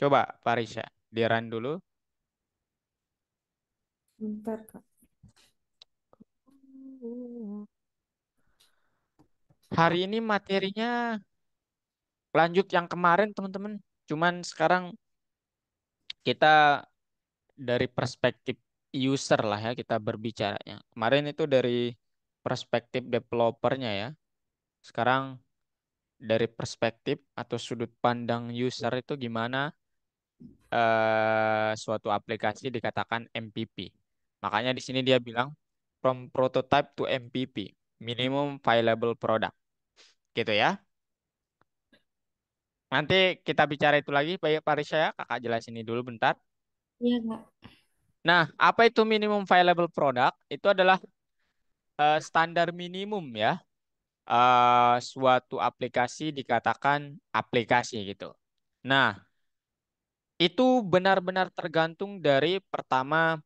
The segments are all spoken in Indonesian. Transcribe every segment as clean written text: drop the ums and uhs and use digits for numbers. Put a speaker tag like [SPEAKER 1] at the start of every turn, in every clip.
[SPEAKER 1] Coba Parisha, di run dulu.
[SPEAKER 2] Bentar, Kak.
[SPEAKER 1] Hari ini materinya lanjut yang kemarin teman-teman. Cuman sekarang kita dari perspektif user lah ya kita berbicaranya. Kemarin itu dari perspektif developernya ya. Sekarang dari perspektif atau sudut pandang user itu gimana suatu aplikasi dikatakan MVP. Makanya di sini dia bilang from prototype to MVP, minimum viable product, gitu ya. Nanti kita bicara itu lagi, baik Pak Risha ya, kakak jelasin ini dulu bentar.
[SPEAKER 2] Iya, Kak.
[SPEAKER 1] Nah, apa itu minimum viable product? Itu adalah standar minimum ya, suatu aplikasi dikatakan aplikasi gitu. Nah, itu benar-benar tergantung dari pertama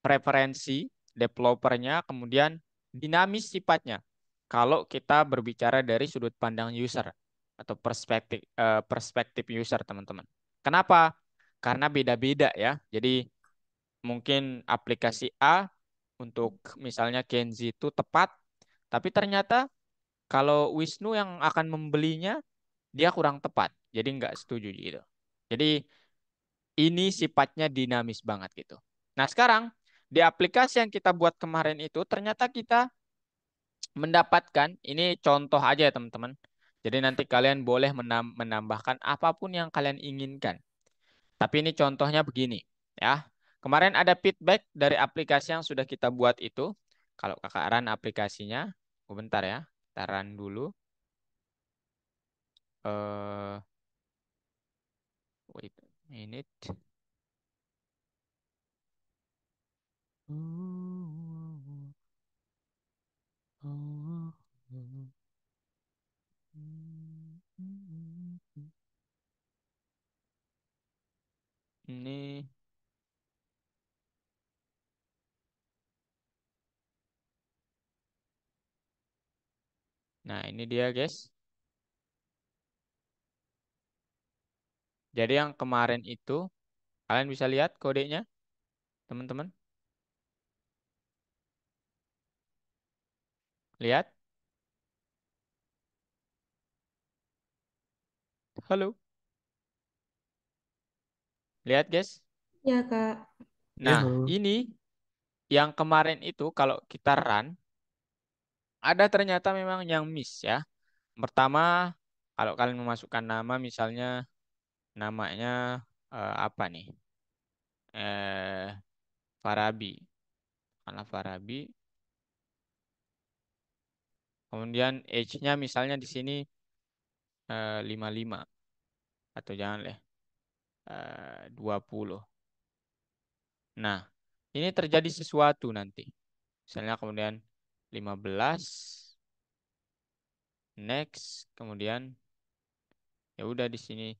[SPEAKER 1] preferensi developernya, kemudian dinamis sifatnya. Kalau kita berbicara dari sudut pandang user atau perspektif user, teman-teman. Kenapa? Karena beda-beda ya. Jadi mungkin aplikasi A untuk misalnya Kenzi itu tepat, tapi ternyata kalau Wisnu yang akan membelinya dia kurang tepat. Jadi nggak setuju gitu. Jadi ini sifatnya dinamis banget gitu. Nah, sekarang di aplikasi yang kita buat kemarin itu ternyata kita mendapatkan ini contoh aja ya teman-teman. Jadi nanti kalian boleh menambahkan apapun yang kalian inginkan. Tapi ini contohnya begini ya. Kemarin ada feedback dari aplikasi yang sudah kita buat itu. Kalau kakak run aplikasinya, bentar ya, kita run dulu. Eh, Wait a minute. Ini, nah ini dia guys. Jadi yang kemarin itu, kalian bisa lihat kodenya, teman-teman. Lihat, halo, lihat guys.
[SPEAKER 2] Iya, Kak.
[SPEAKER 3] Ya,
[SPEAKER 1] Nah,
[SPEAKER 3] halo.
[SPEAKER 1] ini yang kemarin itu kalau kita run, ada ternyata memang yang miss ya. Pertama, kalau kalian memasukkan nama, misalnya namanya apa nih? Farabi. Karena Farabi. Kemudian age-nya misalnya di sini 55 atau jangan deh 20. Nah, ini terjadi sesuatu nanti. Misalnya kemudian 15 next, kemudian ya udah di sini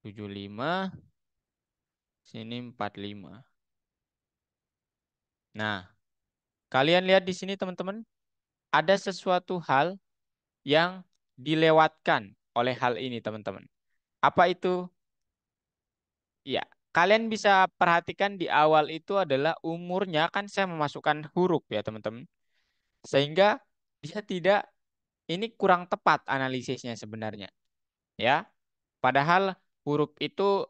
[SPEAKER 1] 75, sini 45. Nah, kalian lihat di sini teman-teman, ada sesuatu hal yang dilewatkan oleh hal ini teman-teman. Apa itu? Ya, kalian bisa perhatikan di awal itu adalah umurnya kan saya memasukkan huruf ya teman-teman. Sehingga dia tidak, ini kurang tepat analisisnya sebenarnya. Ya, padahal huruf itu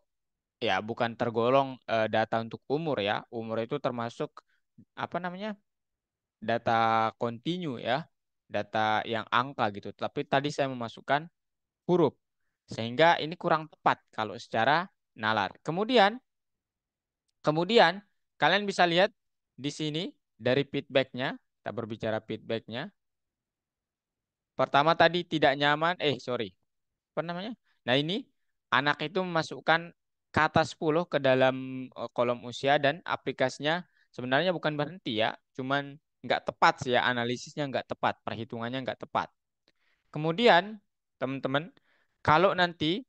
[SPEAKER 1] ya bukan tergolong data untuk umur ya. Umur itu termasuk apa namanya? Data kontinu ya. Data yang angka gitu. Tapi tadi saya memasukkan huruf. Sehingga ini kurang tepat kalau secara nalar. Kemudian kalian bisa lihat di sini dari feedbacknya, kita berbicara feedbacknya. Pertama tadi tidak nyaman, sorry, apa namanya? Nah ini anak itu memasukkan kata 10 ke dalam kolom usia dan aplikasinya sebenarnya bukan berhenti ya, cuman nggak tepat sih ya analisisnya nggak tepat, perhitungannya nggak tepat. Kemudian teman-teman, kalau nanti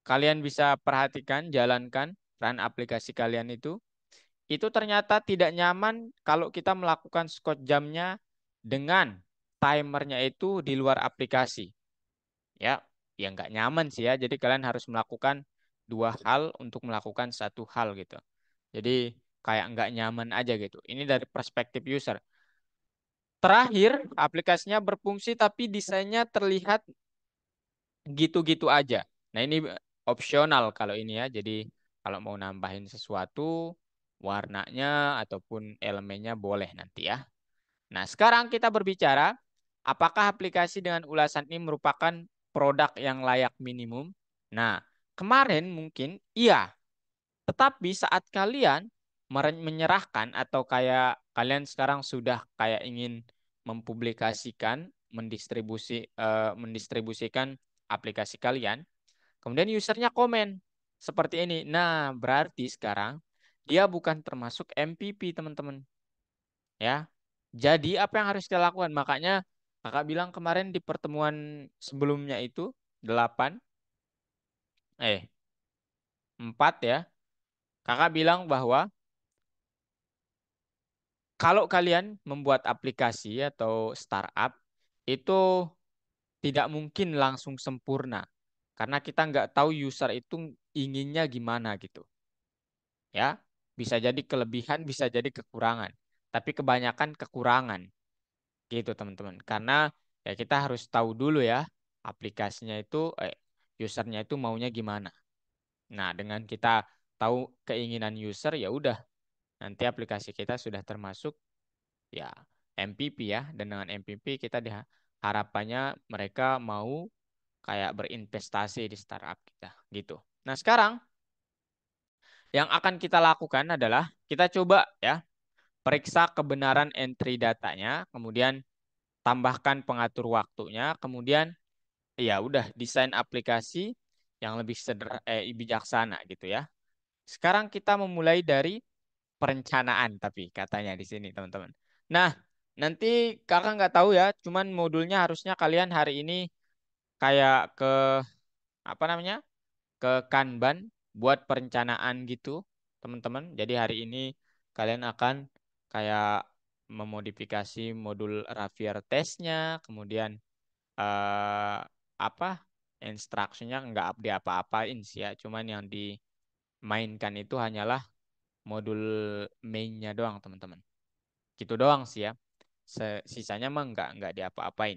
[SPEAKER 1] kalian bisa perhatikan, jalankan run aplikasi kalian itu ternyata tidak nyaman kalau kita melakukan skot jamnya dengan timernya itu di luar aplikasi. Ya, ya nggak nyaman sih ya. Jadi kalian harus melakukan dua hal untuk melakukan satu hal gitu. Jadi kayak nggak nyaman aja gitu. Ini dari perspektif user. Terakhir, aplikasinya berfungsi tapi desainnya terlihat gitu-gitu aja. Nah, ini opsional kalau ini ya. Jadi kalau mau nambahin sesuatu, warnanya ataupun elemennya boleh nanti ya. Nah, sekarang kita berbicara, apakah aplikasi dengan ulasan ini merupakan produk yang layak minimum? Nah, kemarin mungkin iya, tetapi saat kalian menyerahkan atau kayak kalian sekarang sudah kayak ingin mempublikasikan, mendistribusikan aplikasi kalian, kemudian usernya komen seperti ini. Nah, berarti sekarang dia bukan termasuk MVP, teman-teman. Ya. Jadi apa yang harus kita lakukan? Makanya kakak bilang kemarin di pertemuan sebelumnya itu 8, 4 ya. Kakak bilang bahwa kalau kalian membuat aplikasi atau startup itu tidak mungkin langsung sempurna karena kita nggak tahu user itu inginnya gimana gitu ya, bisa jadi kelebihan bisa jadi kekurangan, tapi kebanyakan kekurangan gitu teman-teman, karena ya kita harus tahu dulu ya aplikasinya itu usernya itu maunya gimana. Nah, dengan kita tahu keinginan user ya udah, nanti aplikasi kita sudah termasuk ya MPP ya, dan dengan MPP kita harapannya mereka mau kayak berinvestasi di startup kita gitu. Nah, sekarang yang akan kita lakukan adalah kita coba ya periksa kebenaran entry datanya, kemudian tambahkan pengatur waktunya, kemudian ya udah desain aplikasi yang lebih bijaksana gitu ya. Sekarang kita memulai dari perencanaan tapi katanya di sini teman-teman. Nah, nanti kakak nggak tahu ya, cuman modulnya harusnya kalian hari ini kayak ke apa namanya? Ke Kanban buat perencanaan gitu, teman-teman. Jadi hari ini kalian akan kayak memodifikasi modul Ravier testnya, kemudian eh, apa instruksinya nggak diapa-apain sih ya, cuman yang dimainkan itu hanyalah modul mainnya doang teman-teman, gitu doang sih ya. Sisanya mah nggak diapa-apain.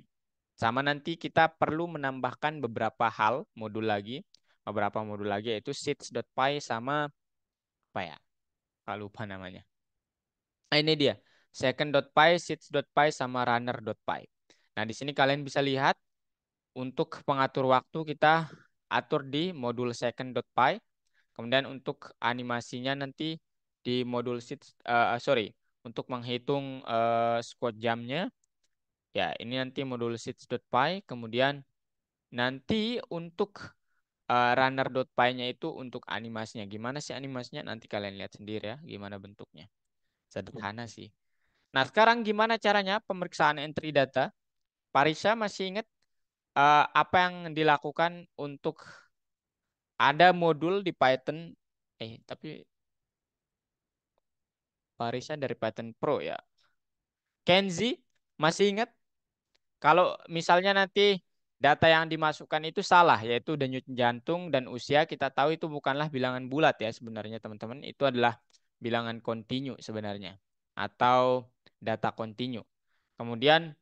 [SPEAKER 1] Sama nanti kita perlu menambahkan beberapa modul lagi yaitu seeds.py sama apa ya, kalau lupa namanya. Ini dia second.py, seeds.py sama runner.py. Nah, di sini kalian bisa lihat untuk pengatur waktu kita atur di modul second.py. Kemudian untuk animasinya nanti di modul sorry, untuk menghitung squat jamnya ya ini nanti modul seeds.py. Kemudian nanti untuk runner.py-nya itu untuk animasinya. Gimana sih animasinya? Nanti kalian lihat sendiri ya gimana bentuknya. Sederhana sih. Nah, sekarang gimana caranya pemeriksaan entry data? Parisa masih ingat apa yang dilakukan untuk ada modul di Python, tapi Parisa dari Python Pro ya. Kenzi, masih ingat? Kalau misalnya nanti data yang dimasukkan itu salah, yaitu denyut jantung dan usia, kita tahu itu bukanlah bilangan bulat ya sebenarnya teman-teman. Itu adalah bilangan kontinu sebenarnya. Atau data kontinu. Kemudian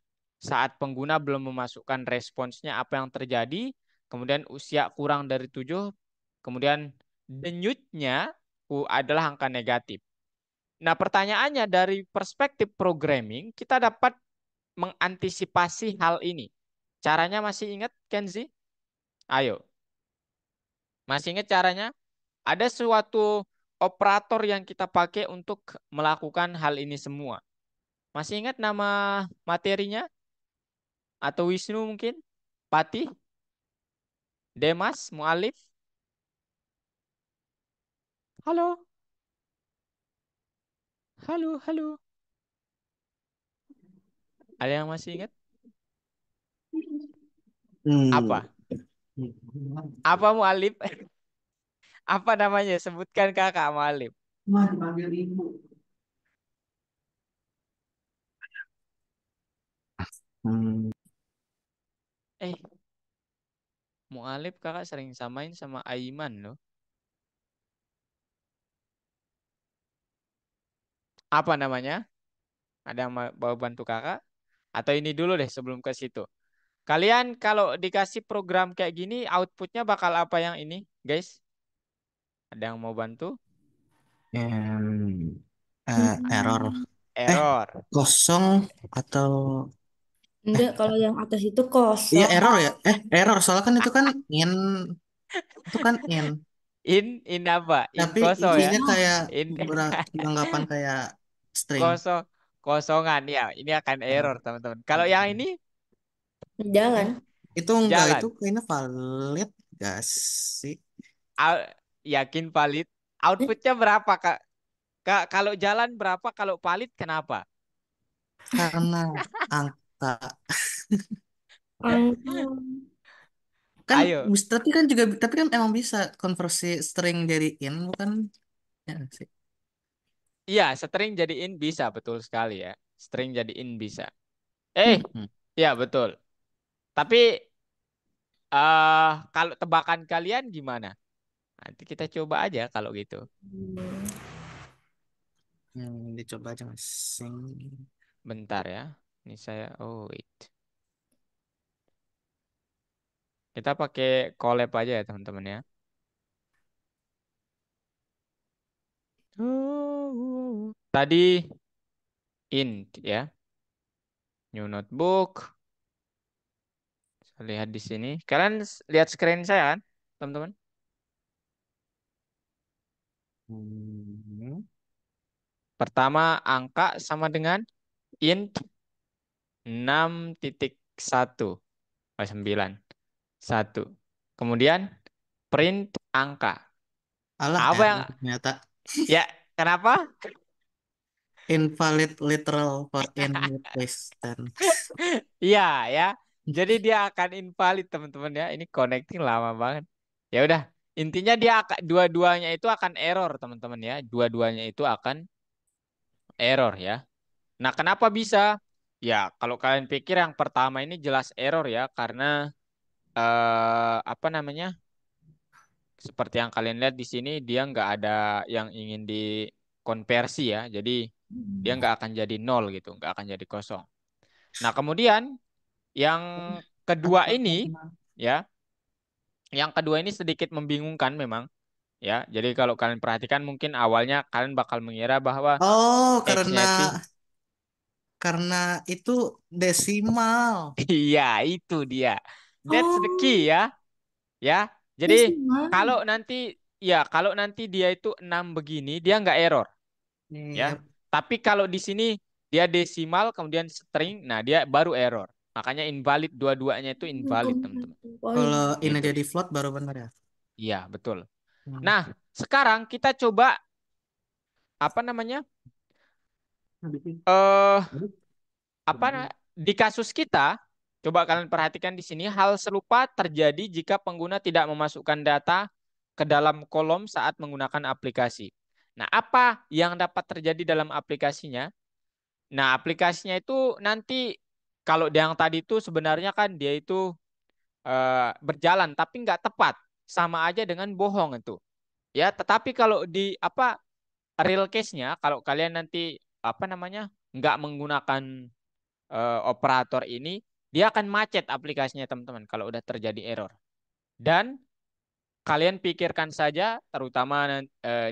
[SPEAKER 1] saat pengguna belum memasukkan responsnya apa yang terjadi, kemudian usia kurang dari 7, kemudian denyutnya adalah angka negatif. Nah, pertanyaannya dari perspektif programming, kita dapat mengantisipasi hal ini. Caranya masih ingat, Kenzi? Ayo, masih ingat caranya? Ada suatu operator yang kita pakai untuk melakukan hal ini semua. Masih ingat nama materinya? Atau Wisnu mungkin? Patih? Demas? Mualif? Halo? Halo, halo. Ada yang masih ingat?
[SPEAKER 3] Hmm.
[SPEAKER 1] Apa? Apa Mualif? Apa namanya? Sebutkan kakak Mualif.
[SPEAKER 3] Wah, dipanggil ibu. Hmm.
[SPEAKER 1] Eh, Mualif kakak sering samain sama Aiman loh. Apa namanya? Ada yang mau bantu kakak? Atau ini dulu deh sebelum ke situ. Kalian kalau dikasih program kayak gini, outputnya bakal apa yang ini, guys? Ada yang mau bantu?
[SPEAKER 3] Em, error.
[SPEAKER 2] Hmm,
[SPEAKER 3] Eh,
[SPEAKER 1] Error.
[SPEAKER 3] kosong atau
[SPEAKER 2] enggak, kalau yang atas itu
[SPEAKER 3] iya
[SPEAKER 2] kosong.
[SPEAKER 3] error ya? Error soalnya kan itu kan in.
[SPEAKER 1] In apa? In
[SPEAKER 3] Tapi
[SPEAKER 1] kosong ya.
[SPEAKER 3] isinya kayak
[SPEAKER 1] In
[SPEAKER 3] beranggapan kayak string.
[SPEAKER 1] kosong kosongan ya. Ini akan error,
[SPEAKER 3] Ya.
[SPEAKER 1] teman-teman. Kalau yang ini
[SPEAKER 2] Jalan.
[SPEAKER 3] Itu enggak, itu
[SPEAKER 1] jalan.
[SPEAKER 3] kayaknya valid gak sih?
[SPEAKER 1] Au- Yakin valid. Outputnya berapa, Kak? Kak, kalau jalan berapa? Kalau valid kenapa?
[SPEAKER 3] Karena angka
[SPEAKER 2] Angka.
[SPEAKER 3] kan
[SPEAKER 1] Ayo.
[SPEAKER 3] tapi kan emang bisa konversi string jadi in bukan ya nggak sih?
[SPEAKER 1] Iya, string jadiin bisa, betul sekali ya. String jadiin bisa.
[SPEAKER 3] Hmm.
[SPEAKER 1] Ya betul. Tapi kalau tebakan kalian gimana? Nanti kita coba aja kalau gitu.
[SPEAKER 3] Dicoba aja masing.
[SPEAKER 1] Bentar ya. Ini saya, oh wait. Kita pakai collab aja ya teman-teman ya. Tadi int ya. New notebook. Saya lihat di sini. Kalian lihat screen saya kan, teman-teman?
[SPEAKER 3] Hmm.
[SPEAKER 1] Pertama angka sama dengan int 6,1. Oh, 9. 1. Kemudian print angka.
[SPEAKER 3] Alah
[SPEAKER 1] Apa yang
[SPEAKER 3] error ternyata.
[SPEAKER 1] ya kenapa?
[SPEAKER 3] Invalid literal for in replace then.
[SPEAKER 1] Iya ya. Jadi dia akan invalid teman-teman ya. Ini connecting lama banget. Ya udah, intinya dia akan dua-duanya itu akan error teman-teman ya. Dua-duanya itu akan error ya. Nah, kenapa bisa? Ya, kalau kalian pikir yang pertama ini jelas error ya karena apa namanya? Seperti yang kalian lihat di sini dia nggak ada yang ingin dikonversi ya. Jadi dia nggak akan jadi nol gitu, nggak akan jadi kosong. Nah, kemudian yang kedua ini ya, yang kedua ini sedikit membingungkan memang ya. Jadi kalau kalian perhatikan mungkin awalnya kalian bakal mengira bahwa
[SPEAKER 3] Oh,
[SPEAKER 1] X-nya itu
[SPEAKER 3] karena itu desimal.
[SPEAKER 1] iya itu dia. That's the key
[SPEAKER 2] Oh,
[SPEAKER 1] ya. Ya. Jadi
[SPEAKER 2] desimal.
[SPEAKER 1] kalau nanti dia itu 6 begini dia nggak error ya.
[SPEAKER 3] Yep.
[SPEAKER 1] Tapi kalau di sini dia desimal kemudian string, nah dia baru error. Makanya invalid, dua-duanya itu invalid, teman-teman.
[SPEAKER 2] Oh iya.
[SPEAKER 3] Kalau ini
[SPEAKER 1] Gitu.
[SPEAKER 3] jadi float baru benar ya.
[SPEAKER 1] Iya, betul.
[SPEAKER 3] Hmm.
[SPEAKER 1] Nah, sekarang kita coba apa namanya? Eh di kasus kita, coba kalian perhatikan di sini hal serupa terjadi jika pengguna tidak memasukkan data ke dalam kolom saat menggunakan aplikasi. Nah, apa yang dapat terjadi dalam aplikasinya? Nah, aplikasinya itu nanti kalau yang tadi itu sebenarnya kan dia itu berjalan tapi nggak tepat, sama aja dengan bohong itu. Ya, tetapi kalau di apa real case-nya, kalau kalian nanti apa namanya nggak menggunakan operator ini, dia akan macet aplikasinya teman-teman kalau udah terjadi error. Dan kalian pikirkan saja, terutama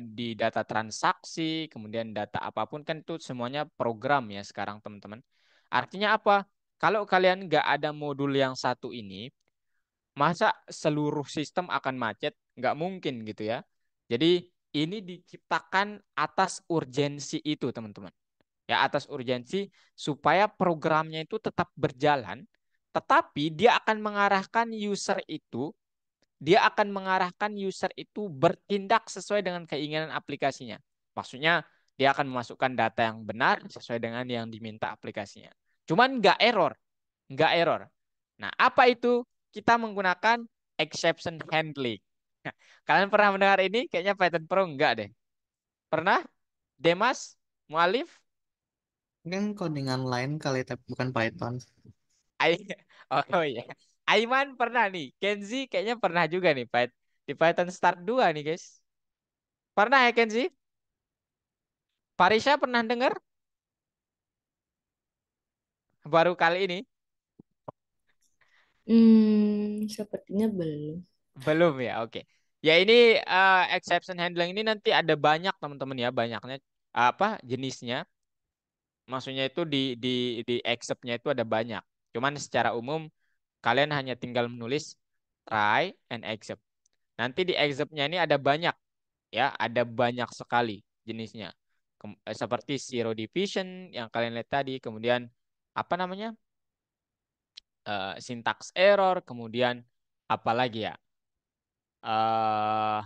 [SPEAKER 1] di data transaksi, kemudian data apapun kan itu semuanya program ya sekarang teman-teman. Artinya apa? Kalau kalian nggak ada modul yang satu ini, masa seluruh sistem akan macet? Nggak mungkin gitu ya. Jadi ini diciptakan atas urgensi itu teman-teman. Ya atas urgensi supaya programnya itu tetap berjalan, tetapi dia akan mengarahkan user itu bertindak sesuai dengan keinginan aplikasinya. Maksudnya dia akan memasukkan data yang benar sesuai dengan yang diminta aplikasinya. Cuman nggak error. Nah, apa itu? Kita menggunakan exception handling. Kalian pernah mendengar ini? Kayaknya Python Pro enggak deh. Pernah? Demas? Mualif?
[SPEAKER 3] Mungkin codingan lain kali tapi bukan Python.
[SPEAKER 1] Ai oh iya. Aiman pernah nih. Kenzi kayaknya pernah juga nih di Python Start 2 nih, guys. Pernah ya Kenzi? Parisha pernah dengar baru kali ini?
[SPEAKER 2] Sepertinya belum.
[SPEAKER 1] Belum ya, oke. Ya ini exception handling ini nanti ada banyak teman-teman ya, banyaknya apa jenisnya. Maksudnya itu di accept-nya itu ada banyak. Cuman secara umum kalian hanya tinggal menulis try and accept. Nanti di accept-nya ini ada banyak ya, ada banyak sekali jenisnya. Seperti zero division yang kalian lihat tadi, kemudian apa namanya? Syntax error, kemudian apa lagi ya? eh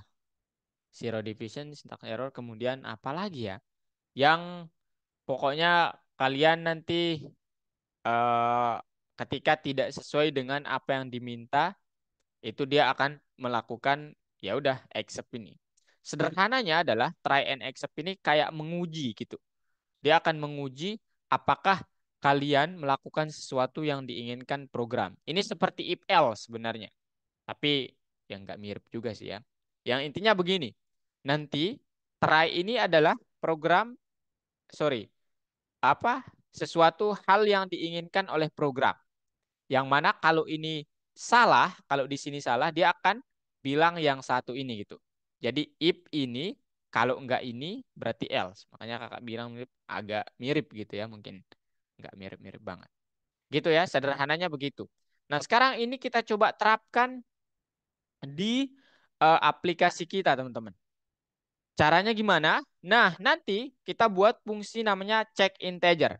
[SPEAKER 1] Zero division, syntax error, kemudian apa lagi ya? Yang pokoknya kalian nanti eh, ketika tidak sesuai dengan apa yang diminta, itu dia akan melakukan ya udah accept ini. Sederhananya adalah try and accept ini kayak menguji gitu. Dia akan menguji apakah kalian melakukan sesuatu yang diinginkan program. Ini seperti if else sebenarnya. Tapi yang nggak mirip juga sih ya. Yang intinya begini. Nanti try ini adalah program, sorry, apa sesuatu hal yang diinginkan oleh program. Yang mana kalau ini salah, kalau di sini salah, dia akan bilang yang satu ini gitu. Jadi if ini, kalau enggak ini berarti else. Makanya kakak bilang mirip, agak mirip gitu ya mungkin. Enggak mirip-mirip banget. Gitu ya, sederhananya begitu. Nah sekarang ini kita coba terapkan di aplikasi kita teman-teman. Caranya gimana? Nah nanti kita buat fungsi namanya check integer.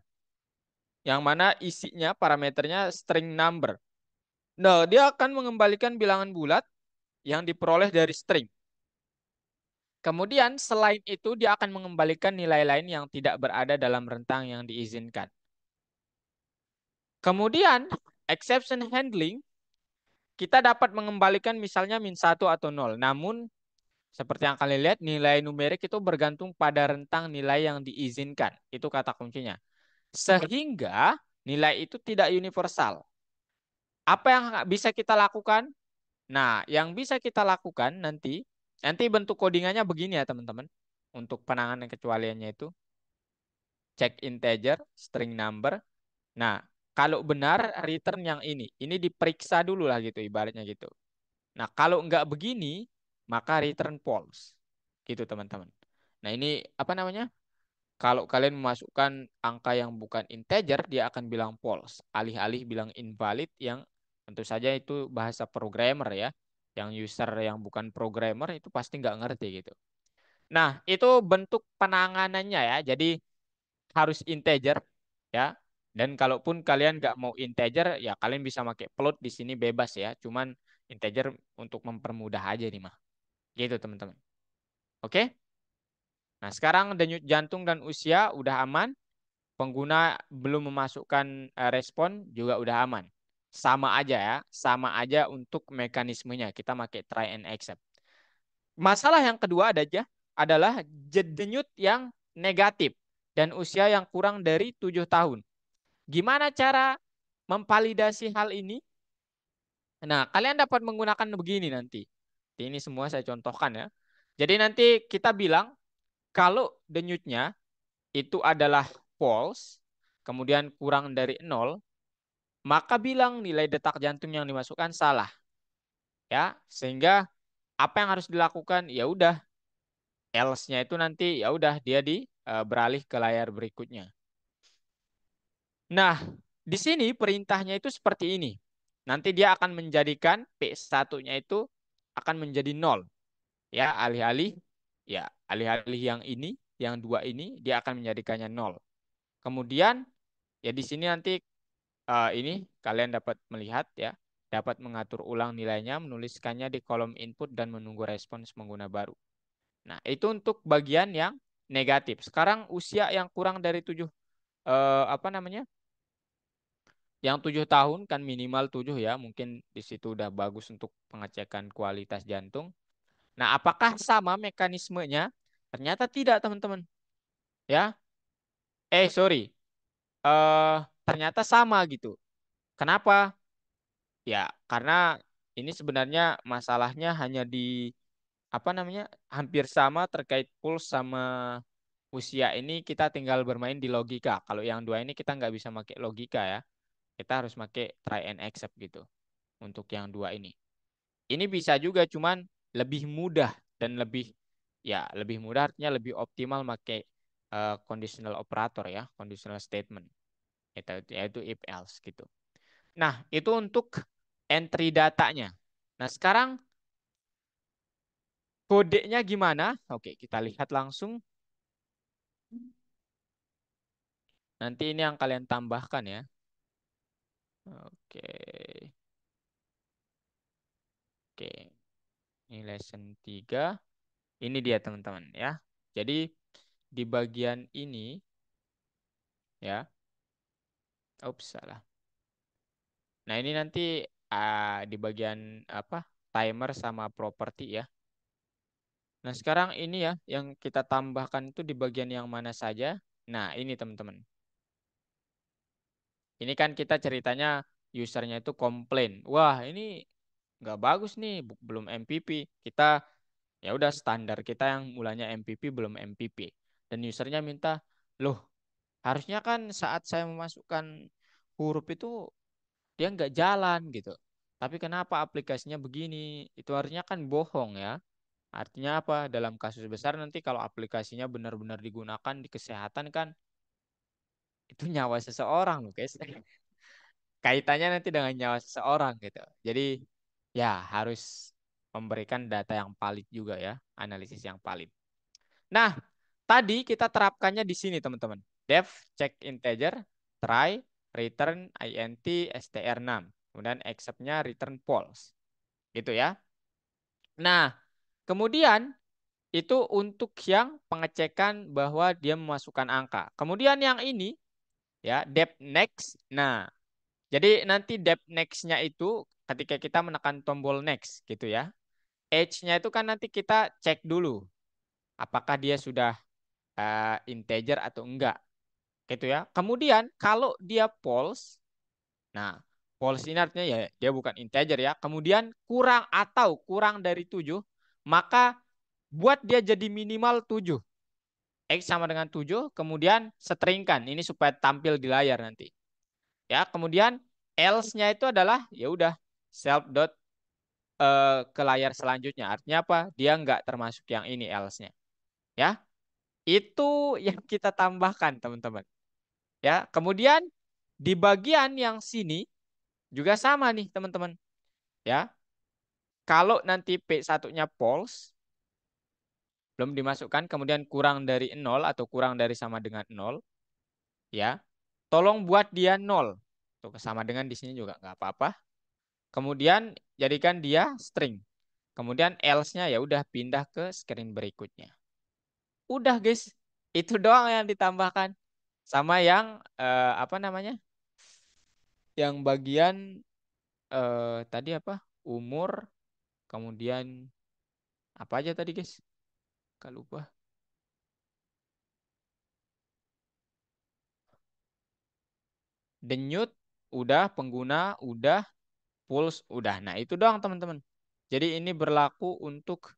[SPEAKER 1] Yang mana isinya parameternya string number. Nah, dia akan mengembalikan bilangan bulat yang diperoleh dari string. Kemudian selain itu dia akan mengembalikan nilai lain yang tidak berada dalam rentang yang diizinkan. Kemudian exception handling kita dapat mengembalikan misalnya -1 atau 0. Namun seperti yang kalian lihat nilai numerik itu bergantung pada rentang nilai yang diizinkan. Itu kata kuncinya. Sehingga nilai itu tidak universal. Apa yang bisa kita lakukan? Nah, yang bisa kita lakukan nanti bentuk codingannya begini ya teman-teman. Untuk penanganan kecualiannya itu check integer, string number. Nah, kalau benar return yang ini diperiksa dulu lah gitu ibaratnya gitu. Nah, kalau nggak begini, maka return false. Gitu teman-teman. Nah, ini apa namanya? Kalau kalian memasukkan angka yang bukan integer, dia akan bilang false. Alih-alih bilang invalid yang tentu saja itu bahasa programmer ya. Yang user yang bukan programmer itu pasti nggak ngerti gitu. Nah, itu bentuk penanganannya ya. Jadi harus integer ya. Dan kalaupun kalian nggak mau integer, ya kalian bisa pakai float di sini bebas ya. Cuman integer untuk mempermudah aja nih mah. Gitu teman-teman. Oke? Nah, sekarang denyut jantung dan usia udah aman. Pengguna belum memasukkan respon juga udah aman. Sama aja ya, sama aja untuk mekanismenya. Kita pakai try and accept. Masalah yang kedua adalah denyut yang negatif dan usia yang kurang dari 7 tahun. Gimana cara memvalidasi hal ini? Nah, kalian dapat menggunakan begini nanti. Ini semua saya contohkan ya. Jadi nanti kita bilang kalau denyutnya itu adalah false, kemudian kurang dari 0, maka bilang nilai detak jantung yang dimasukkan salah. Ya, sehingga apa yang harus dilakukan? Ya udah, else-nya itu nanti ya udah dia beralih ke layar berikutnya. Nah, di sini perintahnya itu seperti ini. Nanti dia akan menjadikan P1-nya itu akan menjadi 0. Ya, alih-alih yang ini, yang dua ini dia akan menjadikannya 0. Kemudian ya di sini nanti ini kalian dapat melihat ya, dapat mengatur ulang nilainya, menuliskannya di kolom input dan menunggu respons pengguna baru. Nah, itu untuk bagian yang negatif. Sekarang usia yang kurang dari 7 apa namanya? Yang 7 tahun kan minimal 7 ya, mungkin di situ udah bagus untuk pengecekan kualitas jantung. Nah, apakah sama mekanismenya? Ternyata tidak, teman-teman. Ya. Sorry. Ternyata sama gitu. Kenapa? Ya, karena ini sebenarnya masalahnya hanya di apa namanya? Hampir sama terkait pulse sama usia ini kita tinggal bermain di logika. Kalau yang dua ini kita nggak bisa pakai logika ya. Kita harus pakai try and accept gitu untuk yang dua ini. Ini bisa juga cuman lebih mudah dan lebih mudah artinya lebih optimal pakai conditional operator ya, conditional statement. Yaitu if else gitu. Nah, itu untuk entry datanya. Nah, sekarang kodenya gimana? Oke, kita lihat langsung. Nanti ini yang kalian tambahkan ya. Oke. Oke. Ini lesson 3. Ini dia teman-teman ya. Jadi di bagian ini ya. Ups, salah. Nah, ini nanti di bagian apa? Timer sama property ya. Nah, sekarang ini ya yang kita tambahkan itu di bagian yang mana saja. Nah, ini teman-teman. Ini kan kita ceritanya usernya itu komplain. Wah, ini nggak bagus nih, belum MVP. Kita ya udah standar kita yang mulanya MVP belum MVP. Dan usernya minta, loh harusnya kan saat saya memasukkan huruf itu dia nggak jalan gitu. Tapi kenapa aplikasinya begini? Itu artinya kan bohong ya. Artinya apa? Dalam kasus besar nanti kalau aplikasinya benar-benar digunakan di kesehatan kan itu nyawa seseorang loh guys. Kaitannya nanti dengan nyawa seseorang gitu. Jadi ya harus memberikan data yang valid juga ya, analisis yang valid. Nah, tadi kita terapkannya di sini teman-teman. Def, check integer, try, return int str6. Kemudian accept-nya return false. Gitu ya. Nah, kemudian itu untuk yang pengecekan bahwa dia memasukkan angka. Kemudian yang ini ya, dep next. Nah, jadi nanti dep next-nya itu ketika kita menekan tombol next gitu ya. Age-nya itu kan nanti kita cek dulu apakah dia sudah integer atau enggak gitu ya. Kemudian kalau dia false, nah false ini artinya ya dia bukan integer ya. Kemudian kurang dari 7, maka buat dia jadi minimal 7. X sama dengan 7, kemudian stringkan ini supaya tampil di layar nanti. Ya, kemudian else-nya itu adalah ya udah self dot ke layar selanjutnya. Artinya apa? Dia nggak termasuk yang ini else-nya. Ya, itu yang kita tambahkan teman-teman. Ya, kemudian di bagian yang sini juga sama nih teman-teman. Ya, kalau nanti P1-nya false, belum dimasukkan, kemudian kurang dari 0 atau kurang dari sama dengan 0, ya, tolong buat dia 0. Tuh, sama dengan di sini juga nggak apa-apa. Kemudian jadikan dia string. Kemudian else-nya ya udah pindah ke screen berikutnya. Udah guys, itu doang yang ditambahkan. Sama yang apa namanya? Yang bagian tadi apa? Umur, kemudian apa aja tadi guys? Gak lupa. Denyut udah, pengguna udah, pulse udah. Nah, itu doang teman-teman. Jadi ini berlaku untuk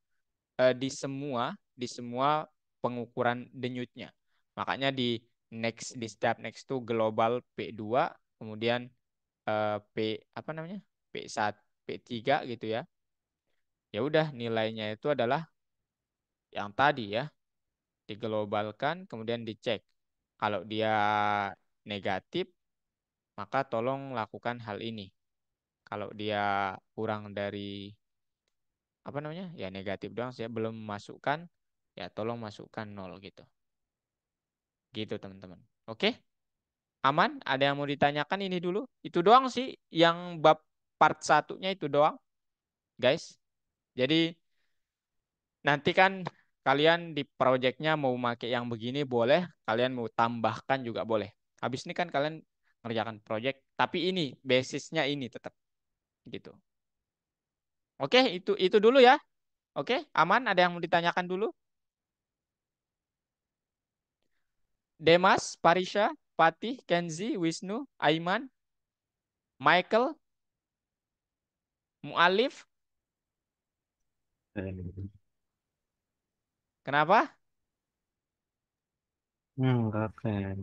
[SPEAKER 1] di semua pengukuran denyutnya. Makanya di step next to global P2, kemudian P apa namanya? P1, P3 gitu ya. Ya udah nilainya itu adalah yang tadi ya, diglobalkan kemudian dicek. Kalau dia negatif, maka tolong lakukan hal ini. Kalau dia kurang dari apa namanya? Ya negatif doang saya belum masukkan, ya tolong masukkan 0 gitu. Gitu teman-teman. Oke? Aman? Ada yang mau ditanyakan ini dulu? Itu doang sih yang bab part satunya itu doang, guys. Jadi nanti kan kalian di projectnya mau pakai yang begini boleh, kalian mau tambahkan juga boleh. Habis ini kan kalian ngerjakan project, tapi ini basisnya ini tetap gitu. Oke, itu dulu ya. Oke, aman? Ada yang mau ditanyakan dulu? Demas, Parisha, Patih, Kenzi, Wisnu, Aiman, Michael, Mualif. Kenapa?
[SPEAKER 4] Enggak kan.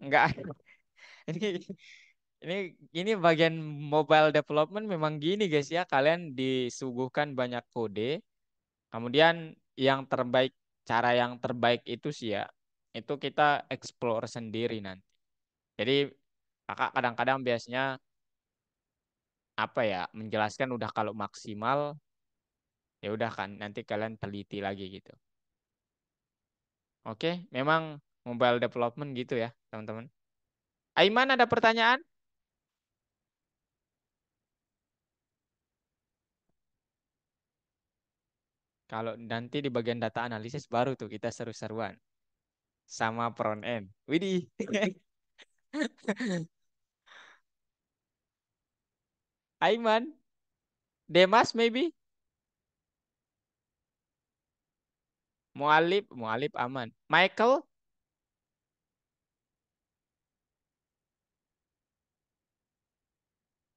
[SPEAKER 1] Enggak. Ini ini ini bagian mobile development memang gini guys ya. Kalian disuguhkan banyak kode, kemudian yang terbaik cara yang terbaik itu sih ya, itu kita explore sendiri nanti. Jadi kakak kadang-kadang biasanya apa ya menjelaskan udah kalau maksimal ya udah kan nanti kalian teliti lagi gitu. Oke, memang mobile development gitu ya teman-teman. Aiman ada pertanyaan? Kalau nanti di bagian data analisis baru tuh kita seru-seruan sama front end. Widih. Aiman, Demas maybe? Mualib aman. Michael,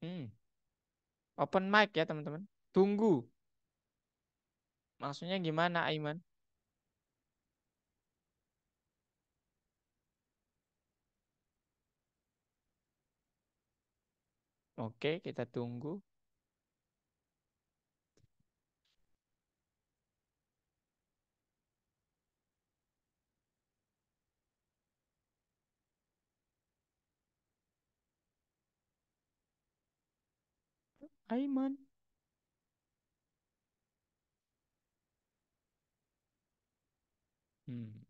[SPEAKER 1] hmm, open mic ya teman-teman. Tunggu. Maksudnya gimana Aiman? Oke, kita tunggu. Aiman. Hmm.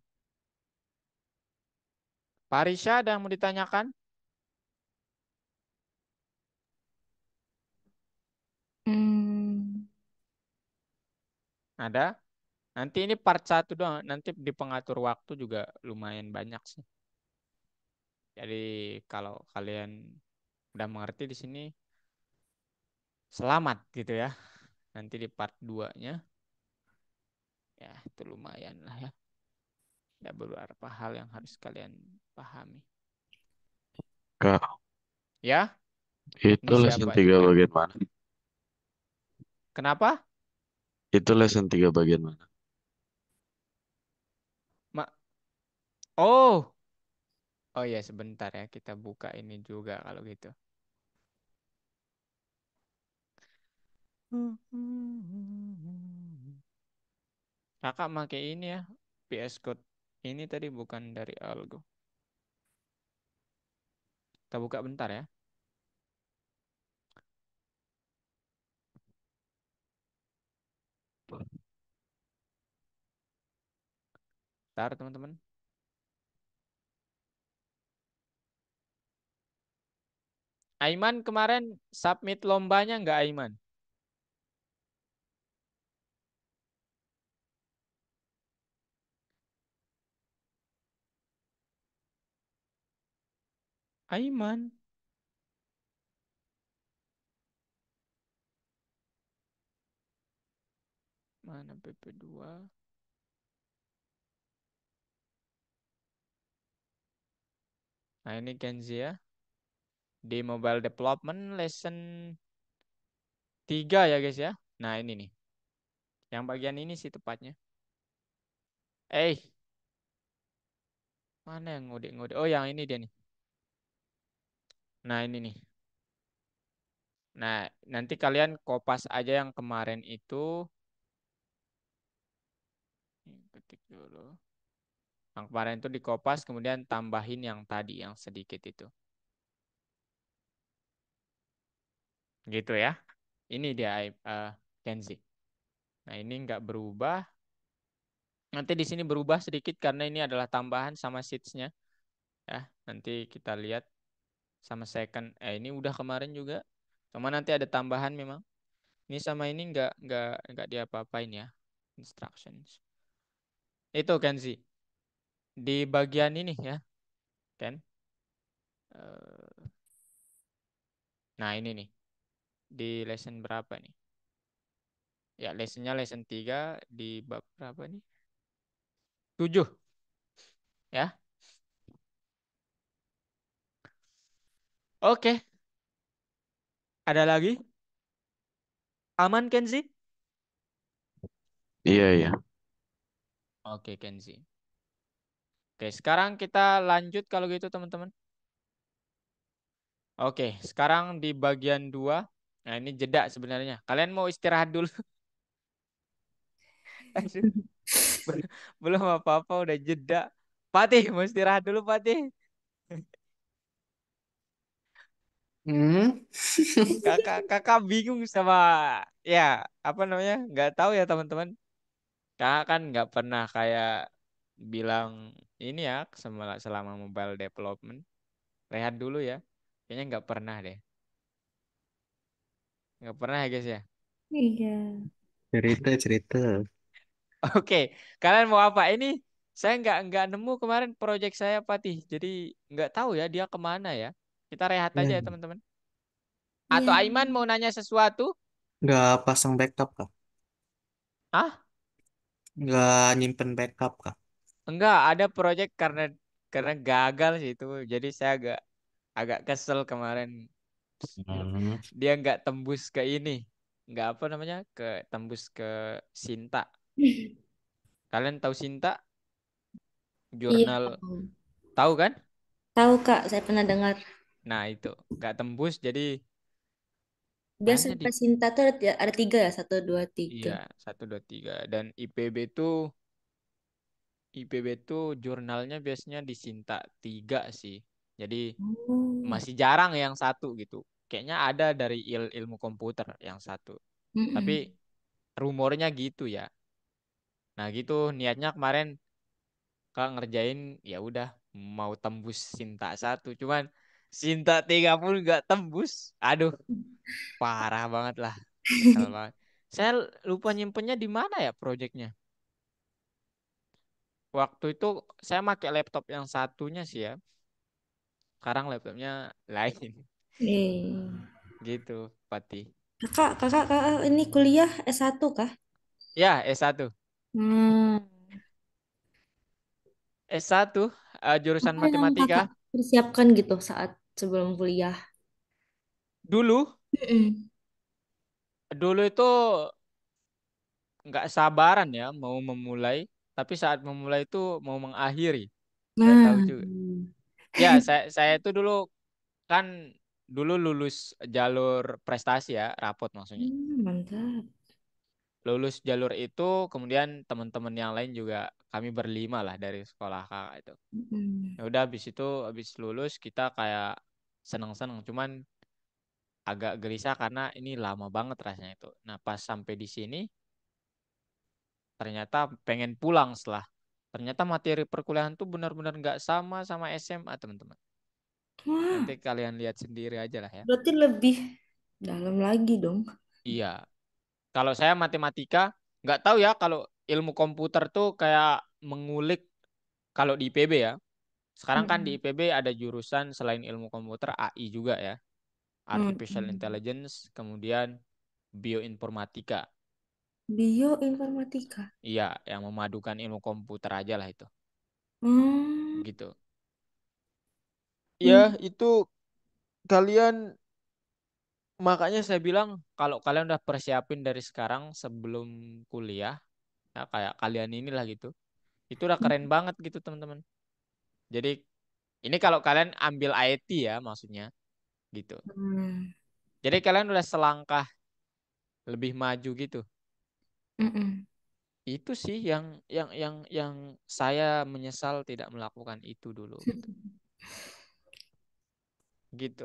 [SPEAKER 1] Parisha ada yang mau ditanyakan?
[SPEAKER 2] Hmm,
[SPEAKER 1] Ada? Nanti ini part satu doang. Nanti di pengatur waktu juga lumayan banyak sih. Jadi kalau kalian udah mengerti di sini, selamat gitu ya. Nanti di part 2-nya, ya itu lumayan lah ya. Ada beberapa hal yang harus kalian pahami.
[SPEAKER 4] Kak,
[SPEAKER 1] Ya,
[SPEAKER 4] itu
[SPEAKER 1] ini
[SPEAKER 4] lesson
[SPEAKER 1] siapa nih?
[SPEAKER 4] 3 bagian mana?
[SPEAKER 1] Kenapa?
[SPEAKER 4] Itu lesson 3 bagian mana?
[SPEAKER 1] Ma oh, oh ya sebentar ya kita buka ini juga kalau gitu. Kakak pakai ini ya, PS Code ini tadi bukan dari Algo. Kita buka bentar ya. Bentar teman-teman. Aiman kemarin submit lombanya nggak Aiman? Aiman. Mana PP2? Nah ini Kenzi ya. Di mobile development lesson 3 ya guys ya. Nah ini nih. Yang bagian ini sih tepatnya. Eh, mana yang ngode-ngode? Oh yang ini dia nih. Nah ini nih. Nah nanti kalian kopas aja yang kemarin itu. Ketik dulu. Yang kemarin itu dikopas kemudian tambahin yang tadi yang sedikit itu. Gitu ya. Ini dia Kenzi. Nah ini nggak berubah. Nanti di sini berubah sedikit karena ini adalah tambahan sama sheets-nya. Ya, nanti kita lihat sama second. Ini udah kemarin juga. Cuma nanti ada tambahan memang. Ini sama ini nggak diapa-apain ya. Instructions. Itu Kenzi. Di bagian ini ya, Ken. Eh, Nah ini nih. Di lesson berapa nih? Ya lessonnya lesson 3 di bab berapa nih? 7 ya. Oke. Ada lagi? Aman Kenzi?
[SPEAKER 4] Iya, iya.
[SPEAKER 1] Oke Kenzi. Oke, sekarang kita lanjut kalau gitu teman-teman. Oke, sekarang di bagian 2. Nah, ini jeda sebenarnya. Kalian mau istirahat dulu? Aduh, belum belum apa-apa udah jeda. Fatih, mau istirahat dulu, Fatih.
[SPEAKER 3] Hmm.
[SPEAKER 1] Kakak kakak bingung sama ya apa namanya? Nggak tahu ya teman-teman. Kakak kan nggak pernah kayak bilang ini ya selama mobile development. Rehat dulu ya. Kayaknya nggak pernah deh. Nggak pernah ya guys ya.
[SPEAKER 2] Iya.
[SPEAKER 3] Cerita, cerita.
[SPEAKER 1] Oke, kalian mau apa? Ini saya nggak nemu kemarin project saya Patih. Jadi nggak tahu ya dia kemana ya. Kita rehat aja ya
[SPEAKER 3] Ya,
[SPEAKER 1] teman-teman. Atau
[SPEAKER 2] Iya.
[SPEAKER 1] Aiman mau nanya sesuatu?
[SPEAKER 3] nggak pasang backup kah?
[SPEAKER 1] Ah,
[SPEAKER 3] Nggak nyimpen backup kah?
[SPEAKER 1] enggak. Ada project karena gagal sih itu. Jadi saya agak agak kesel kemarin.
[SPEAKER 3] Hmm.
[SPEAKER 1] Dia nggak tembus ke ini, nggak apa namanya, tembus ke Sinta. Kalian tahu Sinta?
[SPEAKER 2] Iya,
[SPEAKER 1] Jurnal
[SPEAKER 2] tahu.
[SPEAKER 1] tahu kan?
[SPEAKER 2] Tahu Kak, saya pernah dengar.
[SPEAKER 1] Nah itu nggak tembus jadi
[SPEAKER 2] Biasa
[SPEAKER 1] kayaknya di
[SPEAKER 2] Pasinta tuh ada tiga ya, satu, dua, tiga.
[SPEAKER 1] iya 1 2 3 dan IPB tuh jurnalnya biasanya di Sinta 3 sih. Jadi
[SPEAKER 2] Oh.
[SPEAKER 1] masih jarang yang satu gitu. Kayaknya ada dari ilmu komputer yang satu. Tapi
[SPEAKER 2] Mm-mm.
[SPEAKER 1] rumornya gitu ya. Nah gitu niatnya kemarin Kak ngerjain ya udah mau tembus Sinta 1 cuman Sinta 3 pun nggak tembus. Aduh, parah banget lah. Kesel banget. Saya lupa nyimpennya di mana ya projectnya. Waktu itu saya pakai laptop yang satunya sih ya. Sekarang laptopnya lain.
[SPEAKER 2] Eh.
[SPEAKER 1] Gitu, Pati.
[SPEAKER 2] Kakak, ini kuliah S1 kah?
[SPEAKER 1] Ya, S1.
[SPEAKER 2] Hmm.
[SPEAKER 1] S1 jurusan
[SPEAKER 2] Apa yang kakak
[SPEAKER 1] matematika.
[SPEAKER 2] persiapkan gitu saat sebelum kuliah?
[SPEAKER 1] Dulu,
[SPEAKER 2] Mm-mm.
[SPEAKER 1] dulu itu nggak sabaran ya mau memulai. Tapi saat memulai itu mau mengakhiri. Nggak tahu
[SPEAKER 2] Nah,
[SPEAKER 1] juga. Ya, saya itu dulu kan dulu lulus jalur prestasi ya, rapot maksudnya.
[SPEAKER 2] mantap.
[SPEAKER 1] Lulus jalur itu, kemudian teman-teman yang lain juga kami berlima lah dari sekolah kakak itu.
[SPEAKER 2] Mm-mm.
[SPEAKER 1] Ya udah habis itu habis lulus kita kayak seneng-seneng, cuman agak gelisah karena ini lama banget rasanya itu. Nah, pas sampai di sini ternyata pengen pulang setelah ternyata materi perkuliahan tuh benar-benar nggak sama SMA teman-teman.
[SPEAKER 2] Wah,
[SPEAKER 1] Nanti kalian lihat sendiri aja lah ya.
[SPEAKER 2] berarti lebih dalam lagi dong.
[SPEAKER 1] Iya, kalau saya matematika, nggak tahu ya kalau ilmu komputer tuh kayak mengulik kalau di IPB ya. Sekarang kan di
[SPEAKER 2] Mm-mm.
[SPEAKER 1] IPB ada jurusan selain ilmu komputer AI juga ya. Artificial
[SPEAKER 2] Mm-mm.
[SPEAKER 1] Intelligence, kemudian bioinformatika.
[SPEAKER 2] Bioinformatika.
[SPEAKER 1] Iya, yang memadukan ilmu komputer aja lah itu.
[SPEAKER 2] Hmm.
[SPEAKER 1] Gitu. Ya,
[SPEAKER 2] Hmm.
[SPEAKER 1] itu kalian makanya saya bilang kalau kalian udah persiapin dari sekarang sebelum kuliah, ya kayak kalian inilah gitu. Itu udah keren banget gitu, teman-teman. Jadi ini kalau kalian ambil IT ya maksudnya gitu.
[SPEAKER 2] Hmm.
[SPEAKER 1] Jadi kalian udah selangkah lebih maju gitu.
[SPEAKER 2] Mm-mm.
[SPEAKER 1] Itu sih yang saya menyesal tidak melakukan itu dulu gitu. Gitu.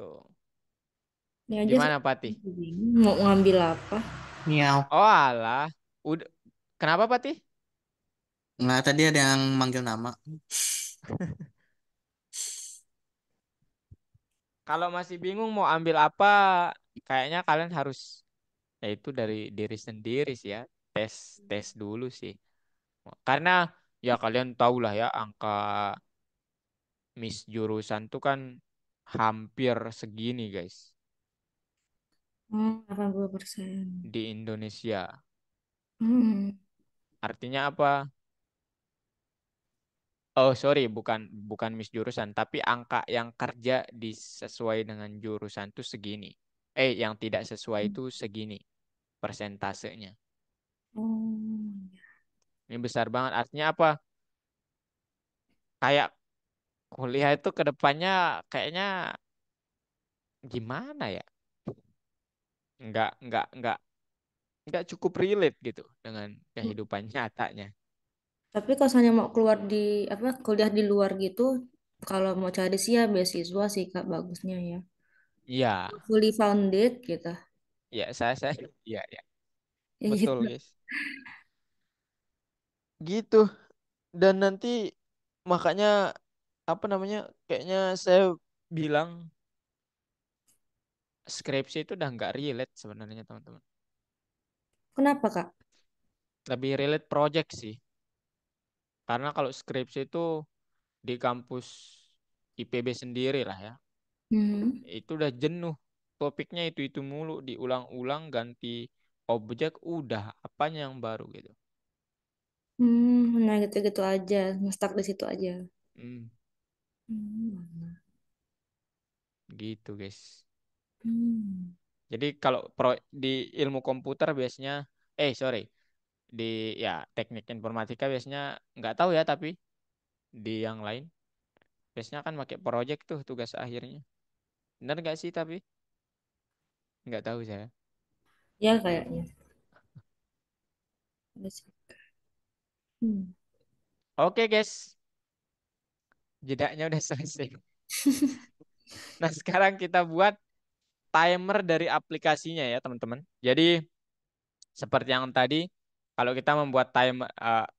[SPEAKER 2] Ini aja saya
[SPEAKER 1] Gimana Patih?
[SPEAKER 2] bingung mau ngambil apa.
[SPEAKER 3] Miau.
[SPEAKER 1] Oh alah. Udah. Kenapa Patih?
[SPEAKER 3] Nah, tadi ada yang manggil nama.
[SPEAKER 1] Kalau masih bingung mau ambil apa, kayaknya kalian harus ya itu dari diri sendiri sih ya. Tes tes dulu sih. Karena ya kalian tahu lah ya angka Miss jurusan tuh kan hampir segini guys
[SPEAKER 2] 80%.
[SPEAKER 1] di Indonesia.
[SPEAKER 2] Hmm.
[SPEAKER 1] Artinya apa? Oh sorry, bukan bukan Miss jurusan, tapi angka yang kerja sesuai dengan jurusan tuh segini. Yang tidak sesuai itu segini persentasenya.
[SPEAKER 2] Oh.
[SPEAKER 1] Ini besar banget. Artinya apa? kayak kuliah itu ke depannya kayaknya gimana ya? Nggak cukup relate gitu dengan kehidupan nyatanya.
[SPEAKER 2] Tapi kalau misalnya mau keluar di apa kuliah di luar gitu, kalau mau cari sih ya beasiswa sih Kak bagusnya ya.
[SPEAKER 1] Iya,
[SPEAKER 2] Fully founded gitu.
[SPEAKER 1] ya saya, iya ya,
[SPEAKER 2] Ya
[SPEAKER 1] betul
[SPEAKER 2] gitu.
[SPEAKER 1] guys. Gitu. Dan nanti makanya apa namanya? Kayaknya saya bilang skripsi itu udah nggak relate sebenarnya teman-teman.
[SPEAKER 2] Kenapa Kak?
[SPEAKER 1] Lebih relate project sih. Karena kalau skripsi itu di kampus IPB sendiri lah ya.
[SPEAKER 2] Hmm.
[SPEAKER 1] Itu udah jenuh. Topiknya itu mulu diulang-ulang ganti objek udah apanya yang baru gitu.
[SPEAKER 2] Nah gitu-gitu aja, ngestak di situ aja.
[SPEAKER 1] Hmm,
[SPEAKER 2] Hmm.
[SPEAKER 1] gitu guys.
[SPEAKER 2] Hmm.
[SPEAKER 1] Jadi kalau di ilmu komputer biasanya sorry, di ya teknik informatika biasanya nggak tahu ya tapi di yang lain biasanya kan pakai project tuh tugas akhirnya. Benar nggak sih tapi nggak tahu saya.
[SPEAKER 2] Ya kayaknya. Ada sih. Hmm.
[SPEAKER 1] Oke guys, jedanya udah selesai. Nah sekarang kita buat timer dari aplikasinya ya teman-teman. Jadi seperti yang tadi, kalau kita membuat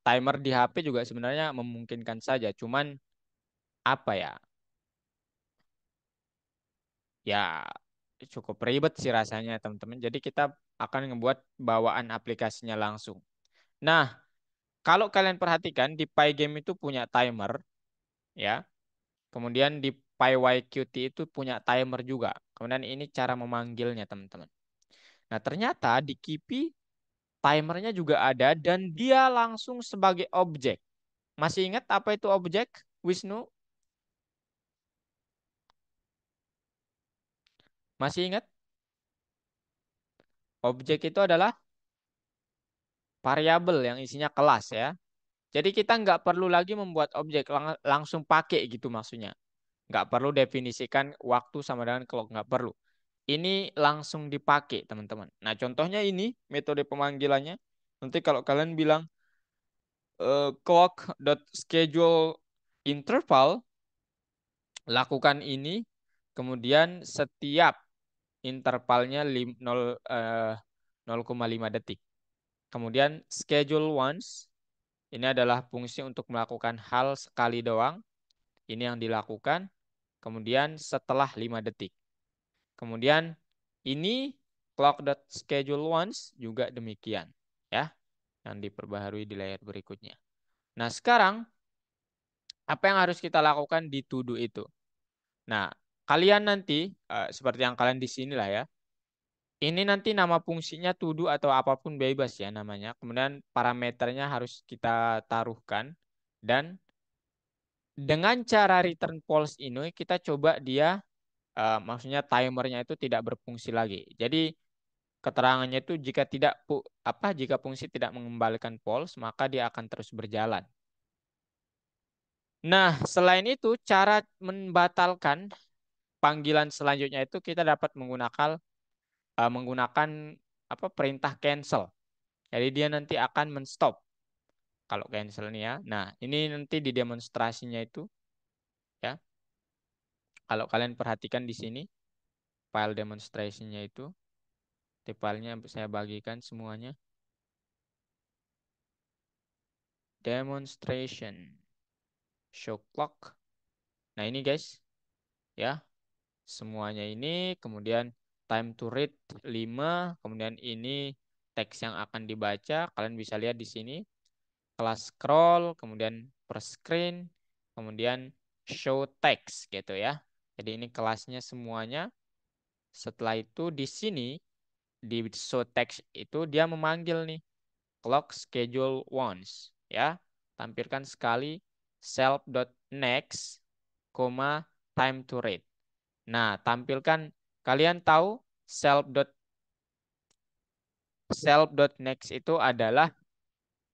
[SPEAKER 1] timer di HP juga sebenarnya memungkinkan saja. Cuman apa ya? Ya cukup ribet sih rasanya teman-teman. Jadi kita akan membuat bawaan aplikasinya langsung. Nah, kalau kalian perhatikan di Pygame itu punya timer ya. Kemudian di PyYQt itu punya timer juga. Kemudian ini cara memanggilnya teman-teman. Nah, ternyata di Kipi timernya juga ada dan dia langsung sebagai objek. Masih ingat apa itu objek, Wisnu? Masih ingat? Objek itu adalah variabel yang isinya kelas ya. Jadi kita nggak perlu lagi membuat objek, langsung pakai gitu maksudnya. Nggak perlu definisikan waktu sama dengan clock, nggak perlu. Ini langsung dipakai teman-teman. Nah contohnya ini metode pemanggilannya. Nanti kalau kalian bilang clock.schedule interval, lakukan ini, kemudian setiap intervalnya 0,5 detik. Kemudian schedule once, ini adalah fungsi untuk melakukan hal sekali doang. Ini yang dilakukan. Kemudian setelah 5 detik. Kemudian ini clock.schedule once juga demikian. Ya, yang diperbaharui di layar berikutnya. Nah, sekarang apa yang harus kita lakukan di to do itu? Nah, kalian nanti seperti yang kalian di sini lah ya. Ini nanti nama fungsinya to do atau apapun bebas ya namanya. Kemudian parameternya harus kita taruhkan dan dengan cara return false ini kita coba dia maksudnya timernya itu tidak berfungsi lagi. Jadi keterangannya itu jika fungsi tidak mengembalikan false maka dia akan terus berjalan. Nah, selain itu cara membatalkan panggilan selanjutnya itu kita dapat menggunakan apa perintah cancel. Jadi dia nanti akan menstop kalau cancel nih ya. Nah, ini nanti di demonstrasinya itu ya. Kalau kalian perhatikan di sini file demonstrasinya itu, di filenya saya bagikan semuanya. Demonstration show clock. Nah, ini guys ya. Semuanya ini kemudian time to read 5, kemudian ini teks yang akan dibaca, kalian bisa lihat di sini. Kelas scroll, kemudian per screen, kemudian show text gitu ya. Jadi ini kelasnya semuanya. Setelah itu di sini di show text itu dia memanggil nih clock schedule once ya. Tampilkan sekali self.next, time to read. Nah, tampilkan kalian tahu self.next itu adalah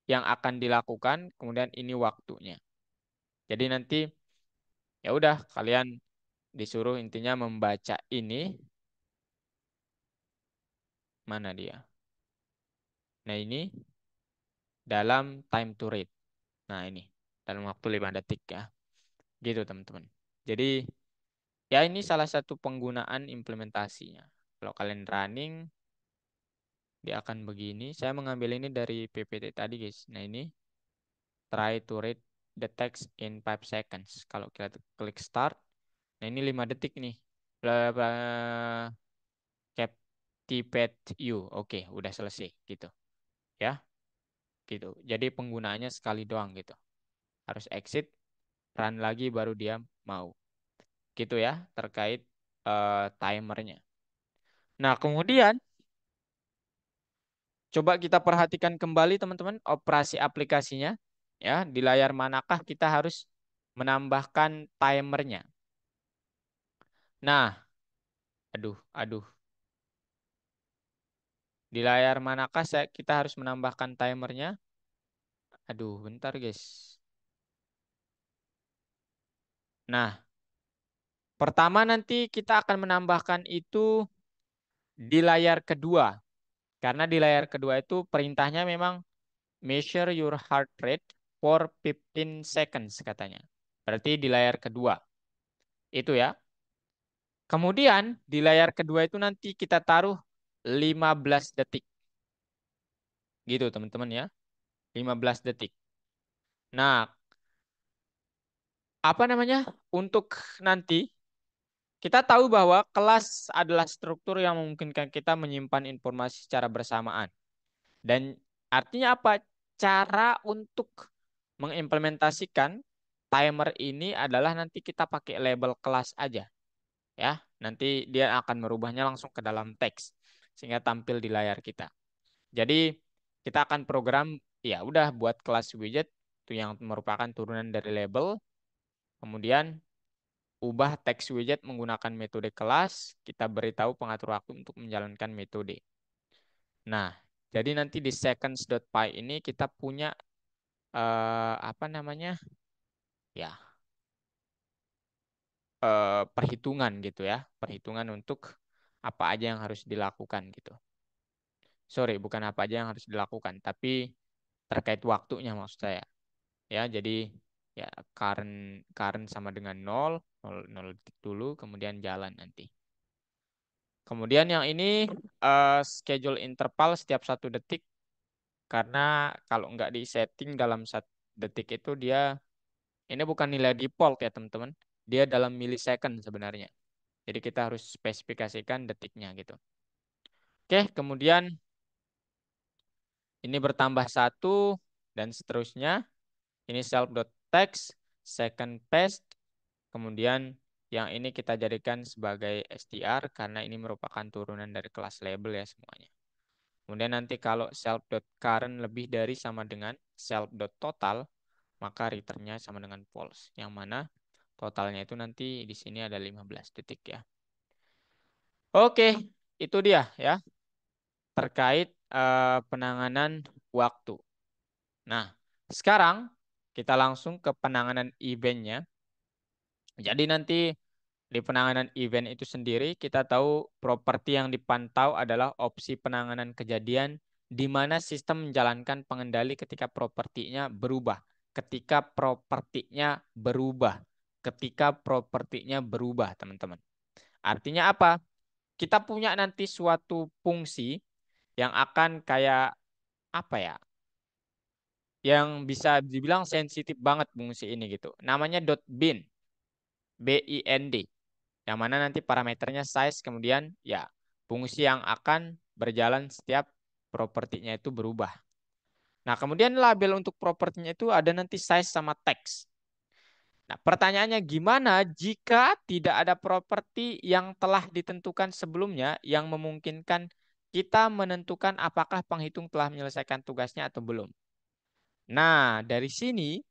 [SPEAKER 1] yang akan dilakukan, kemudian ini waktunya. Jadi nanti ya udah kalian disuruh intinya membaca ini. Mana dia? Nah, ini dalam time to read. Nah, ini dalam waktu 5 detik ya. Gitu, teman-teman. Jadi, ya ini salah satu penggunaan implementasinya. Kalau kalian running, dia akan begini. Saya mengambil ini dari PPT tadi, guys. Nah, ini try to read the text in 5 seconds. Kalau kita klik start, nah ini 5 detik nih. Bla, bla, captivate you. Oke, udah selesai gitu. Ya, gitu. Jadi penggunaannya sekali doang gitu. Harus exit, run lagi baru dia mau. Gitu ya, terkait timernya. Nah, kemudian coba kita perhatikan kembali teman-teman operasi aplikasinya. Ya, di layar manakah kita harus menambahkan timernya. Nah, aduh. Di layar manakah kita harus menambahkan timernya? Aduh, bentar guys. Nah, pertama nanti kita akan menambahkan itu di layar kedua. Karena di layar kedua itu perintahnya memang measure your heart rate for 15 seconds katanya. Berarti di layar kedua. Itu ya. Kemudian di layar kedua itu nanti kita taruh 15 detik. Gitu teman-teman ya. 15 detik. Nah, apa namanya? Untuk nanti kita tahu bahwa kelas adalah struktur yang memungkinkan kita menyimpan informasi secara bersamaan. Dan artinya apa? Cara untuk mengimplementasikan timer ini adalah nanti kita pakai label kelas aja. Ya, nanti dia akan merubahnya langsung ke dalam teks sehingga tampil di layar kita. Jadi kita akan program ya udah buat kelas widget itu yang merupakan turunan dari label. Kemudian ubah teks widget menggunakan metode kelas, kita beritahu pengatur waktu untuk menjalankan metode. Nah, jadi nanti di seconds.py ini kita punya apa namanya? Ya, perhitungan gitu ya, perhitungan untuk apa aja yang harus dilakukan gitu. Sorry, bukan apa aja yang harus dilakukan, tapi terkait waktunya maksud saya. Ya, jadi ya current sama dengan 0 detik dulu, kemudian jalan nanti. Kemudian yang ini schedule interval setiap 1 detik karena kalau nggak di setting dalam 1 detik itu dia ini bukan nilai default ya teman-teman. Dia dalam millisecond sebenarnya. Jadi kita harus spesifikasikan detiknya gitu. Oke, kemudian ini bertambah 1 dan seterusnya. Ini self.text, second paste, kemudian yang ini kita jadikan sebagai str karena ini merupakan turunan dari kelas label ya semuanya. Kemudian nanti kalau self.current lebih dari sama dengan self.total, maka returnnya sama dengan false. Yang mana totalnya itu nanti di sini ada 15 detik ya. Oke, itu dia ya terkait penanganan waktu. Nah, sekarang kita langsung ke penanganan eventnya. Jadi nanti di penanganan event itu sendiri kita tahu properti yang dipantau adalah opsi penanganan kejadian di mana sistem menjalankan pengendali ketika propertinya berubah. Ketika propertinya berubah. Ketika propertinya berubah, teman-teman. Artinya apa? Kita punya nanti suatu fungsi yang akan kayak apa ya? Yang bisa dibilang sensitif banget fungsi ini gitu. Namanya .bin. BIND. Yang mana nanti parameternya size kemudian ya fungsi yang akan berjalan setiap propertinya itu berubah. Nah, kemudian label untuk propertinya itu ada nanti size sama text. Nah, pertanyaannya gimana jika tidak ada properti yang telah ditentukan sebelumnya yang memungkinkan kita menentukan apakah penghitung telah menyelesaikan tugasnya atau belum. Nah, dari sini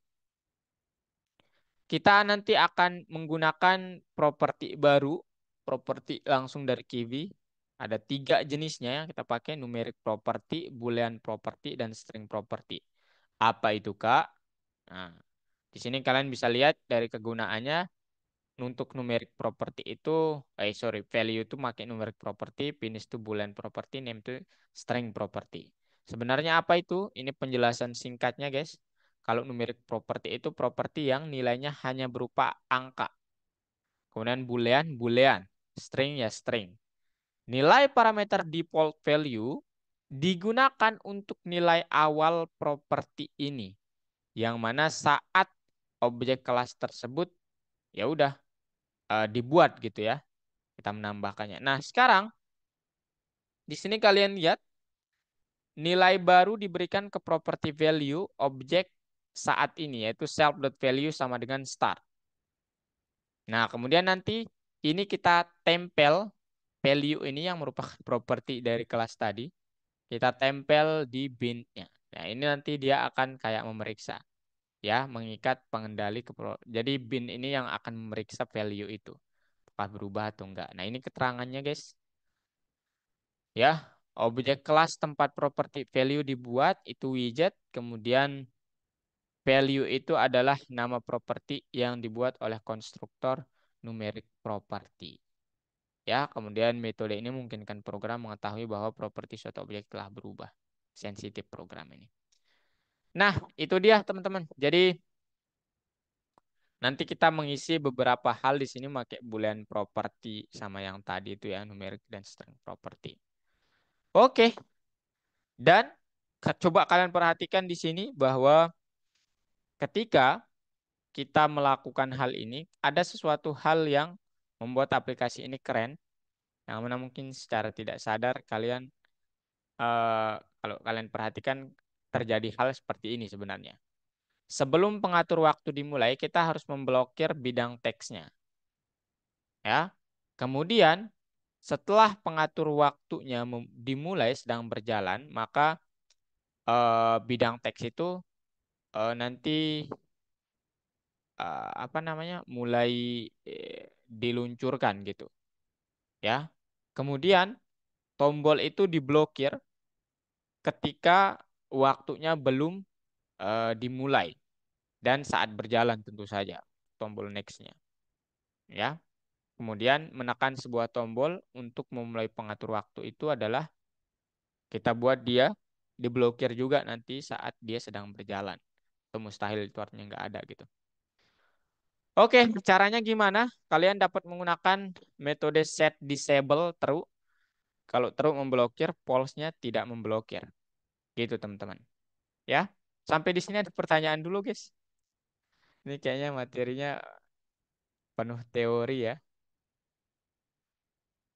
[SPEAKER 1] kita nanti akan menggunakan properti baru, properti langsung dari Kiwi. Ada 3 jenisnya yang kita pakai, numeric property, boolean property, dan string property. Apa itu, Kak? Nah, Di sini kalian bisa lihat dari kegunaannya untuk numeric property itu, value itu pakai numeric property, finish itu boolean property, name itu string property. Sebenarnya apa itu? Ini penjelasan singkatnya, guys. Kalau numeric property itu properti yang nilainya hanya berupa angka. Kemudian boolean, boolean. String ya string. Nilai parameter default value digunakan untuk nilai awal properti ini. Yang mana saat objek kelas tersebut ya udah dibuat gitu ya. Kita menambahkannya. Nah, sekarang di sini kalian lihat nilai baru diberikan ke property value objek saat ini yaitu self.value sama dengan start. Nah, kemudian nanti ini kita tempel value ini yang merupakan properti dari kelas tadi. Kita tempel di bin-nya. Nah, ini nanti dia akan kayak memeriksa ya, mengikat pengendali jadi bin ini yang akan memeriksa value itu apakah berubah atau enggak. Nah, ini keterangannya, guys. Ya, objek kelas tempat properti value dibuat itu widget, kemudian value itu adalah nama properti yang dibuat oleh konstruktor numeric property. Ya, kemudian metode ini memungkinkan program mengetahui bahwa properti suatu objek telah berubah. Sensitif program ini. Nah, itu dia teman-teman. Jadi nanti kita mengisi beberapa hal di sini pakai boolean property sama yang tadi itu ya, numeric dan string property. Oke. Dan coba kalian perhatikan di sini bahwa ketika kita melakukan hal ini, ada sesuatu hal yang membuat aplikasi ini keren. Yang mana mungkin secara tidak sadar kalian kalau kalian perhatikan terjadi hal seperti ini sebenarnya. Sebelum pengatur waktu dimulai, kita harus memblokir bidang teksnya. Ya. Kemudian setelah pengatur waktunya dimulai sedang berjalan, maka bidang teks itu nanti apa namanya mulai diluncurkan gitu ya. Kemudian tombol itu diblokir ketika waktunya belum dimulai dan saat berjalan tentu saja tombol next-nya ya. Kemudian menekan sebuah tombol untuk memulai pengatur waktu itu adalah kita buat dia diblokir juga nanti saat dia sedang berjalan. Itu mustahil itu artinya nggak ada gitu. Oke, caranya gimana? Kalian dapat menggunakan metode set disable true. Kalau true memblokir, false-nya tidak memblokir. Gitu teman-teman. Ya, sampai di sini ada pertanyaan dulu guys. Ini kayaknya materinya penuh teori ya.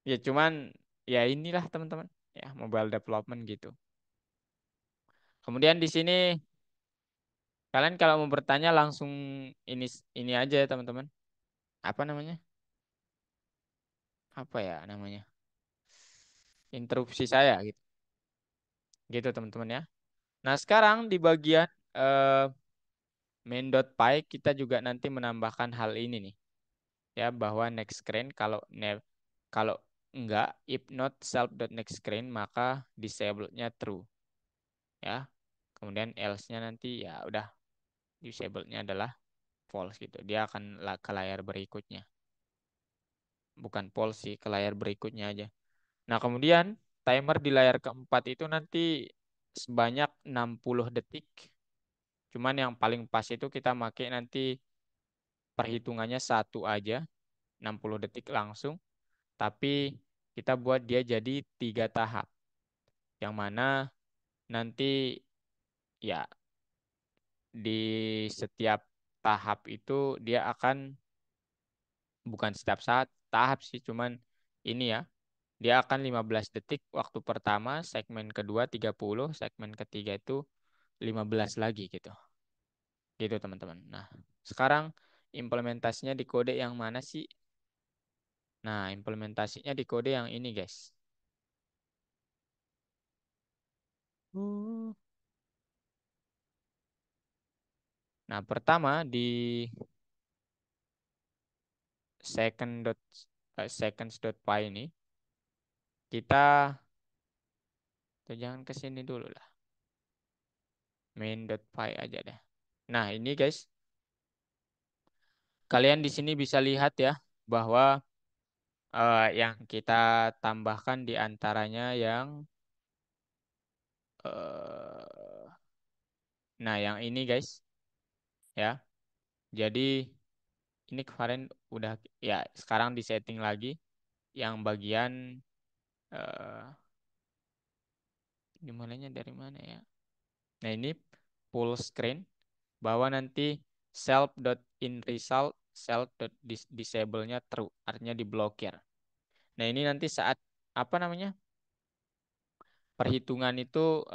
[SPEAKER 1] Ya cuman ya inilah teman-teman. Ya, mobile development gitu. Kemudian di sini kalian kalau mau bertanya langsung ini aja ya teman-teman. Apa namanya? Apa ya namanya? Interupsi saya gitu. Gitu teman-teman ya. Nah, sekarang di bagian eh, main.py kita juga nanti menambahkan hal ini nih. Ya, bahwa next screen kalau enggak if not self.next screen maka disable-nya true. Ya. Kemudian else-nya nanti ya udah disable-nya adalah false gitu. Dia akan ke layar berikutnya. Bukan false sih, ke layar berikutnya aja. Nah, kemudian timer di layar keempat itu nanti sebanyak 60 detik. Cuman yang paling pas itu kita pakai nanti perhitungannya satu aja, 60 detik langsung. Tapi kita buat dia jadi 3 tahap. Yang mana nanti ya di setiap tahap itu dia akan bukan setiap saat tahap sih, cuman ini ya. Dia akan 15 detik waktu pertama, segmen kedua 30, segmen ketiga itu 15 lagi gitu. Gitu teman-teman. Nah, sekarang implementasinya di kode yang mana sih? Nah, implementasinya di kode yang ini, guys. Hmm. Nah, pertama di seconds.py ini kita jangan ke sini dulu lah. Main.py aja deh. Nah, ini guys. kalian di sini bisa lihat ya bahwa yang kita tambahkan di antaranya yang nah yang ini guys ya. Jadi ini kemarin udah ya sekarang disetting lagi yang bagian eh dimulainya dari mana ya? Nah ini full screen bahwa nanti self.inResult self.disable-nya true artinya diblokir. Nah ini nanti saat apa namanya perhitungan itu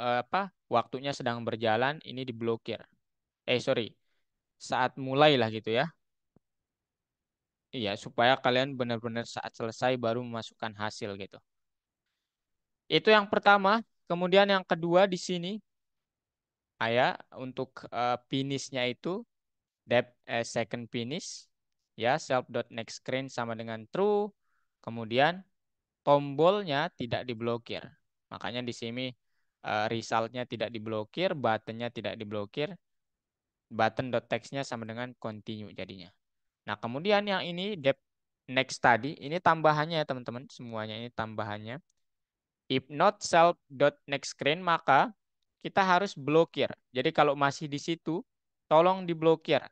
[SPEAKER 1] waktunya sedang berjalan ini diblokir. Sorry saat mulai lah gitu ya. Iya supaya kalian benar-benar saat selesai baru memasukkan hasil gitu. Itu yang pertama. Kemudian yang kedua di sini untuk finishnya itu depth second finish ya self.nextScreen sama dengan true. Kemudian tombolnya tidak diblokir. Makanya di sini resultnya tidak diblokir, buttonnya tidak diblokir, button.textnya sama dengan continue jadinya. Nah kemudian yang ini depth next tadi ini tambahannya ya teman-teman, semuanya ini tambahannya. If not self.nextScreen maka kita harus blokir. Jadi kalau masih di situ tolong diblokir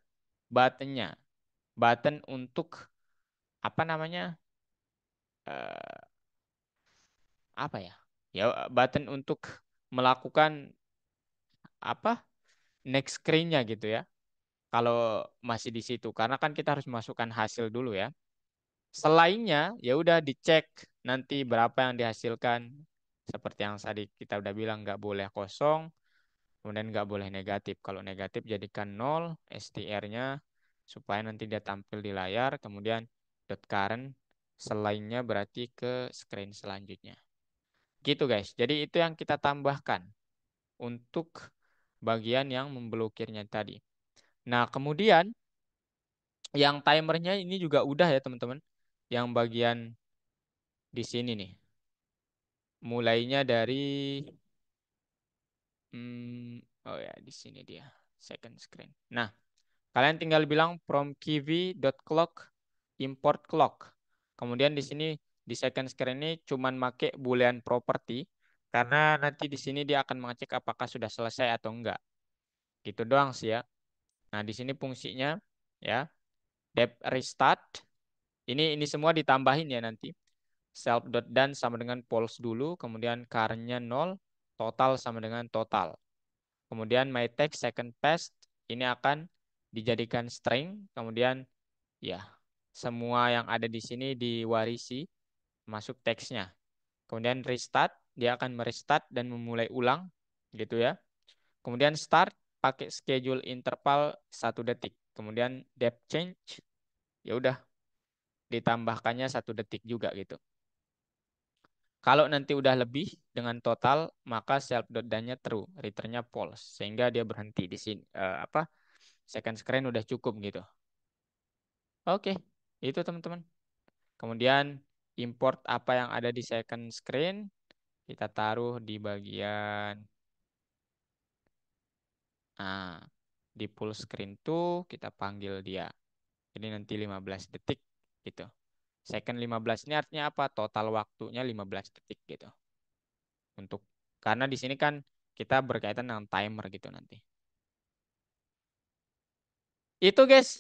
[SPEAKER 1] buttonnya. Button untuk apa namanya? eh, apa ya? Ya button untuk melakukan apa? Next screen-nya gitu ya. Kalau masih di situ karena kan kita harus masukkan hasil dulu ya. Selainnya ya udah dicek nanti berapa yang dihasilkan. Seperti yang tadi kita udah bilang nggak boleh kosong, kemudian nggak boleh negatif. Kalau negatif jadikan 0 str-nya supaya nanti dia tampil di layar. Kemudian dot current selainnya berarti ke screen selanjutnya. Gitu guys. Jadi itu yang kita tambahkan untuk bagian yang memblokirnya tadi. Nah kemudian yang timernya ini juga udah ya teman-teman. Yang bagian di sini nih. Mulainya dari oh ya di sini dia second screen. Nah, kalian tinggal bilang from kiwi.clock import clock. Kemudian di sini di second screen ini cuman make boolean property karena nanti di sini dia akan mengecek apakah sudah selesai atau enggak. Gitu doang sih ya. Nah, di sini fungsinya ya dep restart. Ini semua ditambahin ya nanti. Self.done sama dengan false dulu, kemudian current-nya 0, total sama dengan total. Kemudian my text second pass ini akan dijadikan string, kemudian ya semua yang ada di sini diwarisi masuk teksnya. Kemudian restart, dia akan merestart dan memulai ulang gitu ya. Kemudian start pakai schedule interval 1 detik. Kemudian depth change ya udah ditambahkannya 1 detik juga gitu. Kalau nanti udah lebih dengan total, maka self.done-nya true, return-nya false, sehingga dia berhenti di sini. Second screen udah cukup gitu. Oke, itu teman-teman. Kemudian import apa yang ada di second screen, kita taruh di bagian di full screen tuh kita panggil dia. Jadi nanti 15 detik gitu. Second 15 ini artinya apa? Total waktunya 15 detik gitu. Karena di sini kan kita berkaitan dengan timer gitu nanti. Itu guys,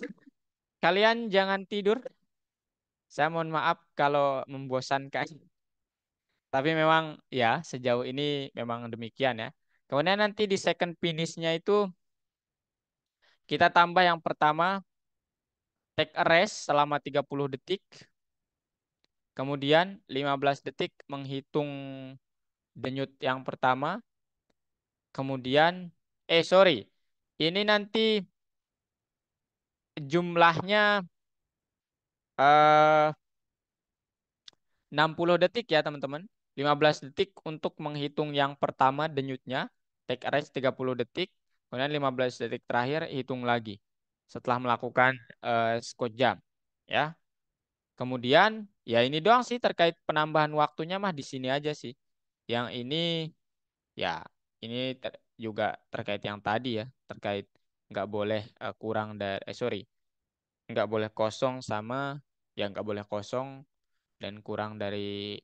[SPEAKER 1] kalian jangan tidur. Saya mohon maaf kalau membosankan. Tapi memang ya sejauh ini memang demikian ya. Kemudian nanti di second finish-nya itu kita tambah yang pertama take a rest selama 30 detik. Kemudian 15 detik menghitung denyut yang pertama. Kemudian sorry. Ini nanti jumlahnya 60 detik ya teman-teman. 15 detik untuk menghitung yang pertama denyutnya. Take a rest 30 detik. Kemudian 15 detik terakhir hitung lagi. Setelah melakukan squat jump. Ya. Kemudian ya ini doang sih terkait penambahan waktunya mah di sini aja sih. Yang ini ya ini juga terkait yang tadi ya. Terkait nggak boleh kurang dari sorry. nggak boleh kosong sama ya nggak boleh kosong dan kurang dari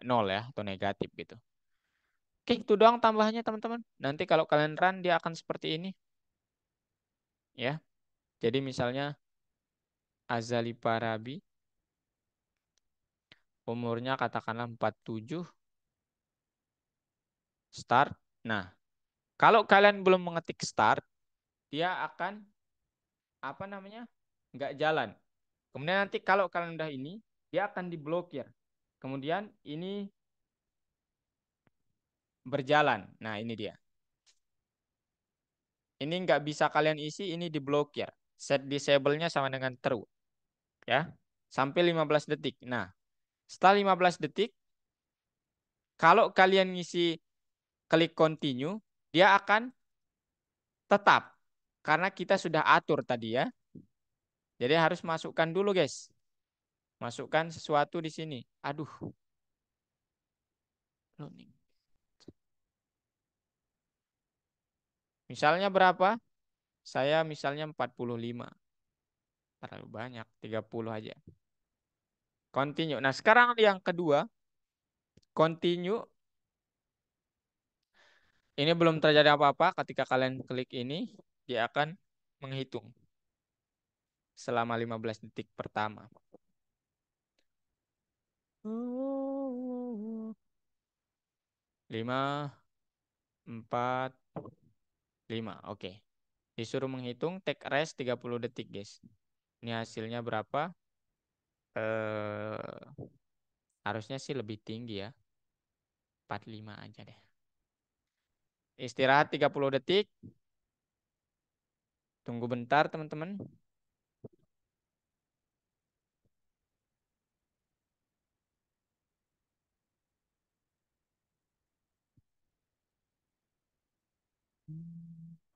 [SPEAKER 1] 0 ya atau negatif gitu. Oke, itu doang tambahannya teman-teman. Nanti kalau kalian run dia akan seperti ini ya. Jadi misalnya Azali Parabi umurnya katakanlah 47 start. Nah, kalau kalian belum mengetik start, dia akan apa namanya? Nggak jalan. Kemudian nanti kalau kalian udah ini, dia akan diblokir. Kemudian ini berjalan. Nah, ini dia. Ini nggak bisa kalian isi, ini diblokir. Set disable-nya sama dengan true. Ya, sampai 15 detik. Nah, setelah 15 detik, kalau kalian ngisi klik continue, dia akan tetap. Karena kita sudah atur tadi ya. Jadi harus masukkan dulu guys. Masukkan sesuatu di sini. Aduh. Loading. Misalnya berapa? Saya misalnya 45. Terlalu banyak. 30 aja. Continue. Nah sekarang yang kedua. Continue. Ini belum terjadi apa-apa. Ketika kalian klik ini. Dia akan menghitung. Selama 15 detik pertama. 5, 4, 5. Oke. Disuruh menghitung. Take rest 30 detik guys. Ini hasilnya berapa? Harusnya sih lebih tinggi ya. 45 aja deh. Istirahat 30 detik. Tunggu bentar teman-teman.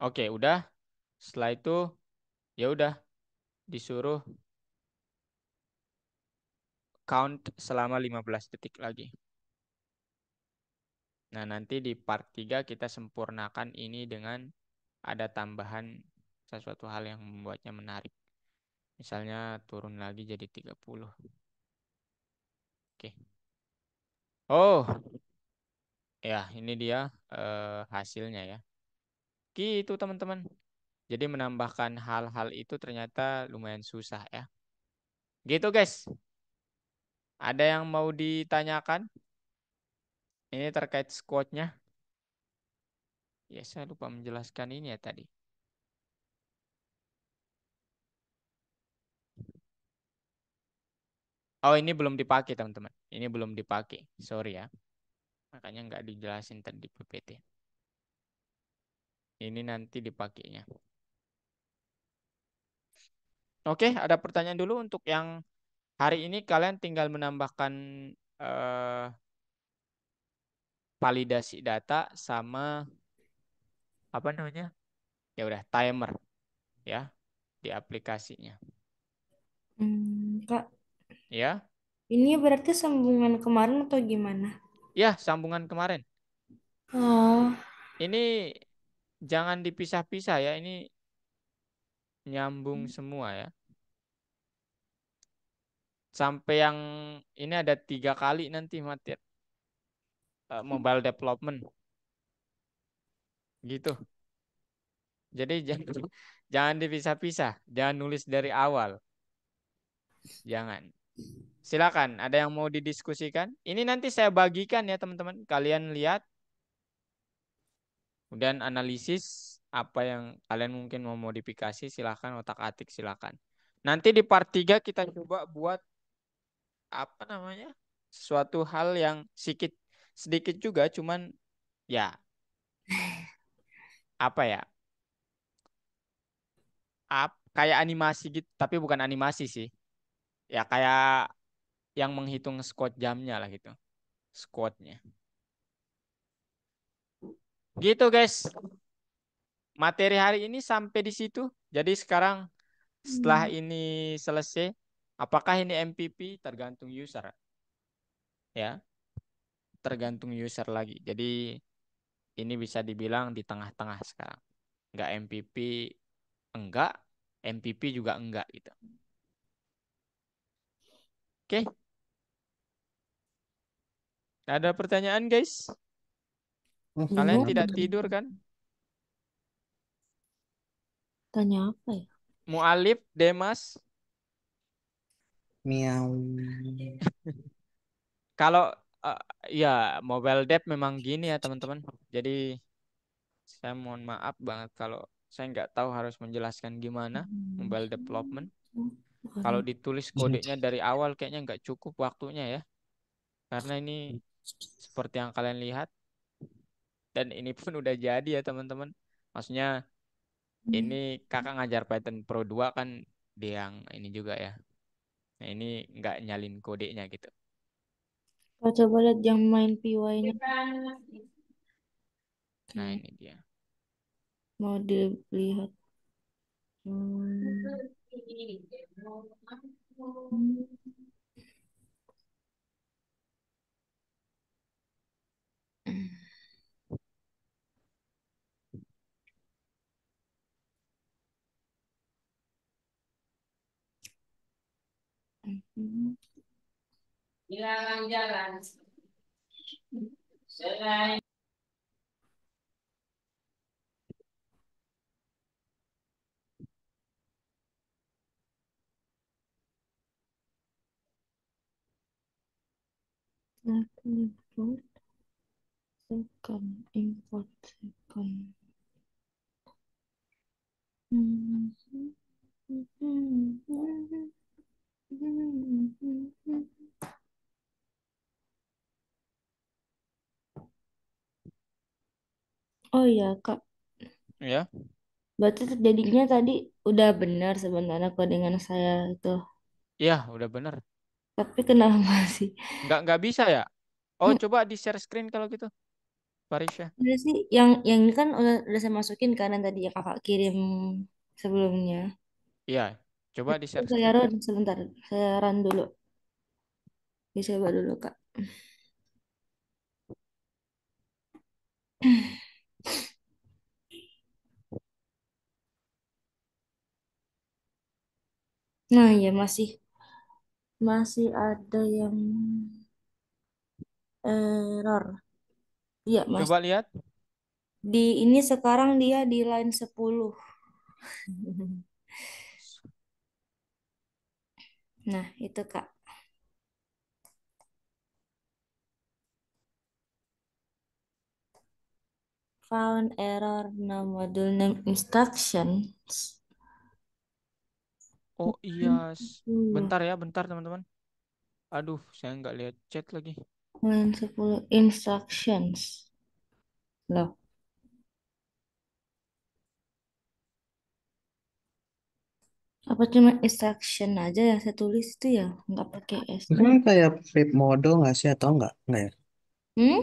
[SPEAKER 1] Oke, udah. Setelah itu ya udah disuruh count selama 15 detik lagi. Nah, nanti di part 3 kita sempurnakan ini dengan ada tambahan sesuatu hal yang membuatnya menarik. Misalnya turun lagi jadi 30. Oke. Oh, ya ini dia hasilnya ya. Gitu teman-teman. Jadi menambahkan hal-hal itu ternyata lumayan susah ya. Gitu guys. Ada yang mau ditanyakan? Ini terkait squad-nya. Ya, saya lupa menjelaskan ini ya tadi. Oh, ini belum dipakai teman-teman. Ini belum dipakai. Sorry ya. Makanya nggak dijelasin tadi di PPT. Ini nanti dipakainya. Oke, ada pertanyaan dulu untuk yang hari ini kalian tinggal menambahkan eh, validasi data sama apa namanya? Ya udah timer ya di aplikasinya.
[SPEAKER 2] Kak,
[SPEAKER 1] Ya.
[SPEAKER 2] ini berarti sambungan kemarin atau gimana?
[SPEAKER 1] Ya, sambungan kemarin.
[SPEAKER 2] Oh,
[SPEAKER 1] Ini jangan dipisah-pisah ya, ini nyambung semua ya. Sampai yang ini ada 3 kali nanti materi mobile development gitu. Jadi jangan jangan dipisah-pisah, jangan nulis dari awal, jangan. Silakan, ada yang mau didiskusikan? Ini nanti saya bagikan ya teman-teman. Kalian lihat, kemudian analisis apa yang kalian mungkin mau modifikasi, silakan otak-atik silakan. Nanti di part 3 kita coba buat apa namanya? Suatu hal yang sedikit juga cuman ya apa ya? Kayak animasi gitu, tapi bukan animasi sih. Ya kayak yang menghitung squat jamnya lah gitu. Squatnya. Gitu guys. Materi hari ini sampai di situ. Jadi sekarang setelah ini selesai, apakah ini MPP tergantung user ya, tergantung user lagi. Jadi ini bisa dibilang di tengah-tengah sekarang. Enggak MPP, enggak MPP juga enggak gitu. Oke, ada pertanyaan guys? Kalian
[SPEAKER 2] Bingung
[SPEAKER 1] tidak tidur kan?
[SPEAKER 2] tanya apa ya?
[SPEAKER 1] Mualif, Demas,
[SPEAKER 3] Miau.
[SPEAKER 1] kalau eh, ya mobile dev memang gini ya teman-teman. Jadi saya mohon maaf banget kalau saya nggak tahu harus menjelaskan gimana mobile development. Kalau ditulis kodenya dari awal kayaknya nggak cukup waktunya ya. Karena ini seperti yang kalian lihat. Dan ini pun udah jadi ya teman-teman. Maksudnya ini kakak ngajar Python Pro 2 kan dia yang ini juga ya. Nah ini nggak nyalin kodenya gitu.
[SPEAKER 2] Kau coba lihat yang main PY-nya.
[SPEAKER 1] Nah
[SPEAKER 2] Oke,
[SPEAKER 1] ini dia.
[SPEAKER 2] mau dilihat. Hmm. Hmm. Import second, import second. Oh iya Kak,
[SPEAKER 1] Ya,
[SPEAKER 2] berarti jadinya tadi udah benar sebenarnya codingan saya itu.
[SPEAKER 1] ya udah bener.
[SPEAKER 2] Tapi kenapa masih?
[SPEAKER 1] Nggak bisa ya? Oh coba di share screen kalau gitu, Farisha.
[SPEAKER 2] Udah sih, yang ini kan udah saya masukin kan yang tadi yang kakak kirim sebelumnya.
[SPEAKER 1] Iya, coba di
[SPEAKER 2] Itu
[SPEAKER 1] share
[SPEAKER 2] saya
[SPEAKER 1] screen.
[SPEAKER 2] run sebentar, saya run dulu. Dicoba dulu Kak. Nah ya masih ada yang error. Iya Mas.
[SPEAKER 1] Coba lihat.
[SPEAKER 2] Di ini sekarang dia di line 10. Nah, itu Kak. Found error no module name instructions.
[SPEAKER 1] Oh iya,
[SPEAKER 2] Sepuluh.
[SPEAKER 1] bentar ya, bentar teman-teman. Aduh, saya nggak lihat chat lagi.
[SPEAKER 2] Line 10 instructions. Loh, apa cuma instruction aja yang saya tulis itu ya? Nggak pakai S.
[SPEAKER 3] Itu kan kayak pip mode nggak sih atau enggak? Enggak ya?
[SPEAKER 2] Hmm?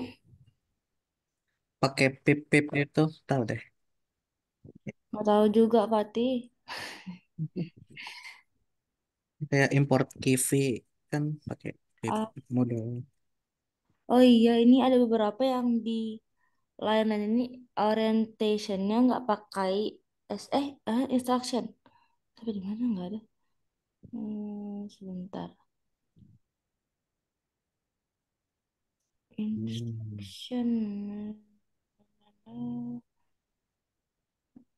[SPEAKER 3] Pakai pip itu tahu deh.
[SPEAKER 2] Nggak tahu juga, Fatih.
[SPEAKER 3] Kayak import Kiwi kan pakai pip
[SPEAKER 2] Ah,
[SPEAKER 3] mode.
[SPEAKER 2] oh iya, ini ada beberapa yang di layanan ini orientationnya nggak pakai instruction. Tapi di mana nggak ada? Sebentar.
[SPEAKER 3] Hmm.
[SPEAKER 2] Instruction.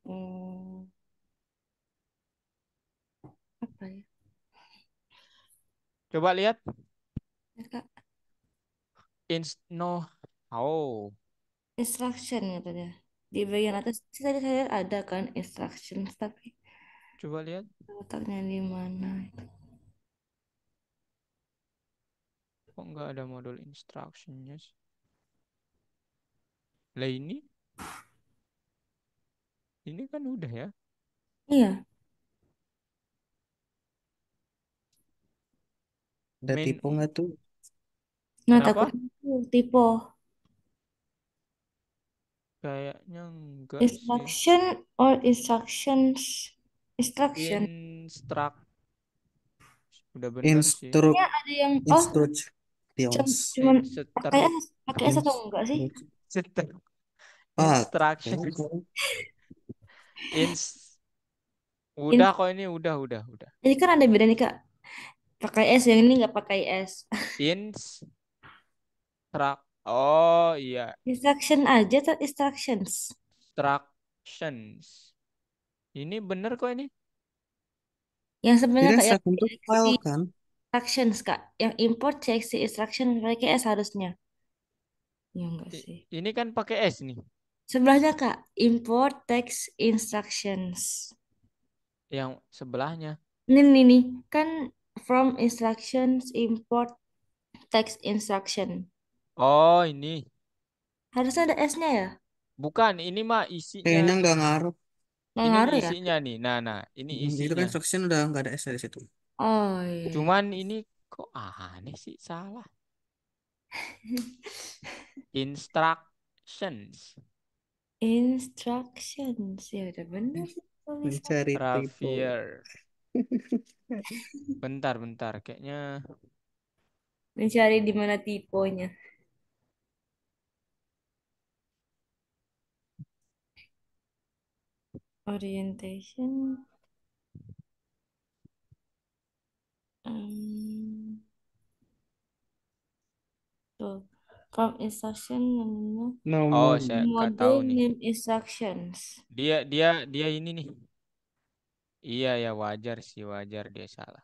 [SPEAKER 2] Hmm, apa ya?
[SPEAKER 1] Coba lihat.
[SPEAKER 2] Ya, Kak,
[SPEAKER 1] No. Oh,
[SPEAKER 2] instruction katanya. Di bagian atas sih tadi saya lihat ada kan instructions tapi
[SPEAKER 1] coba lihat.
[SPEAKER 2] letaknya di mana?
[SPEAKER 1] Kok nggak ada modul instructionnya sih? Lah ini kan udah ya.
[SPEAKER 2] Iya,
[SPEAKER 3] Ada
[SPEAKER 1] Main,
[SPEAKER 3] tipu nggak tuh?
[SPEAKER 2] nah
[SPEAKER 1] kenapa?
[SPEAKER 2] takutnya itu tipe
[SPEAKER 1] Kayaknya enggak sih.
[SPEAKER 2] instruction or instruction.
[SPEAKER 1] Instruct, udah bener sih.
[SPEAKER 3] Instruk
[SPEAKER 2] Ya ada yang
[SPEAKER 3] instructions.
[SPEAKER 2] cuman pakai
[SPEAKER 1] Instruct,
[SPEAKER 2] S atau enggak sih?
[SPEAKER 3] Pak,
[SPEAKER 1] instruction, ins,
[SPEAKER 2] In-
[SPEAKER 1] Udah kok ini udah.
[SPEAKER 2] Ini kan ada beda nih Kak. Pakai S, yang ini nggak pakai S.
[SPEAKER 1] Instruct. Oh iya,
[SPEAKER 2] Instruction aja atau instructions?
[SPEAKER 1] instructions. Ini bener kok ini.
[SPEAKER 2] Yang sebenarnya
[SPEAKER 3] Jadi
[SPEAKER 2] Kak yang
[SPEAKER 3] instruction itu
[SPEAKER 2] CXC
[SPEAKER 3] file kan?
[SPEAKER 2] instructions Kak. Yang import CXC instruction pakai S harusnya. Ya enggak
[SPEAKER 1] I-
[SPEAKER 2] sih.
[SPEAKER 1] ini kan pakai S nih.
[SPEAKER 2] Sebelahnya Kak, import text instructions.
[SPEAKER 1] Yang sebelahnya.
[SPEAKER 2] Ini nih, kan from instructions import text instruction.
[SPEAKER 1] Oh ini.
[SPEAKER 2] Harusnya ada S-nya ya?
[SPEAKER 1] Bukan, ini mah isinya.
[SPEAKER 3] Kayaknya nggak ngaruh.
[SPEAKER 2] Nggak
[SPEAKER 1] Ini
[SPEAKER 2] ngaruh ya?
[SPEAKER 1] isinya nih. Nah, ini
[SPEAKER 3] Itu kan
[SPEAKER 1] isinya.
[SPEAKER 3] instruction udah nggak ada S di situ.
[SPEAKER 2] Oh iya.
[SPEAKER 1] Cuman ini kok aneh sih, salah. Instructions.
[SPEAKER 2] Instructions. Ya udah bener sih tulisan.
[SPEAKER 3] Mencari typo.
[SPEAKER 1] Ravier. Bentar. Kayaknya
[SPEAKER 2] Mencari di mana tipenya. Orientation. Hmm, tuh. From instruction namanya
[SPEAKER 1] oh
[SPEAKER 3] Nomor
[SPEAKER 1] saya nggak tahu
[SPEAKER 2] model
[SPEAKER 1] nih.
[SPEAKER 2] name instructions.
[SPEAKER 1] Dia ini nih. Iya ya wajar dia salah.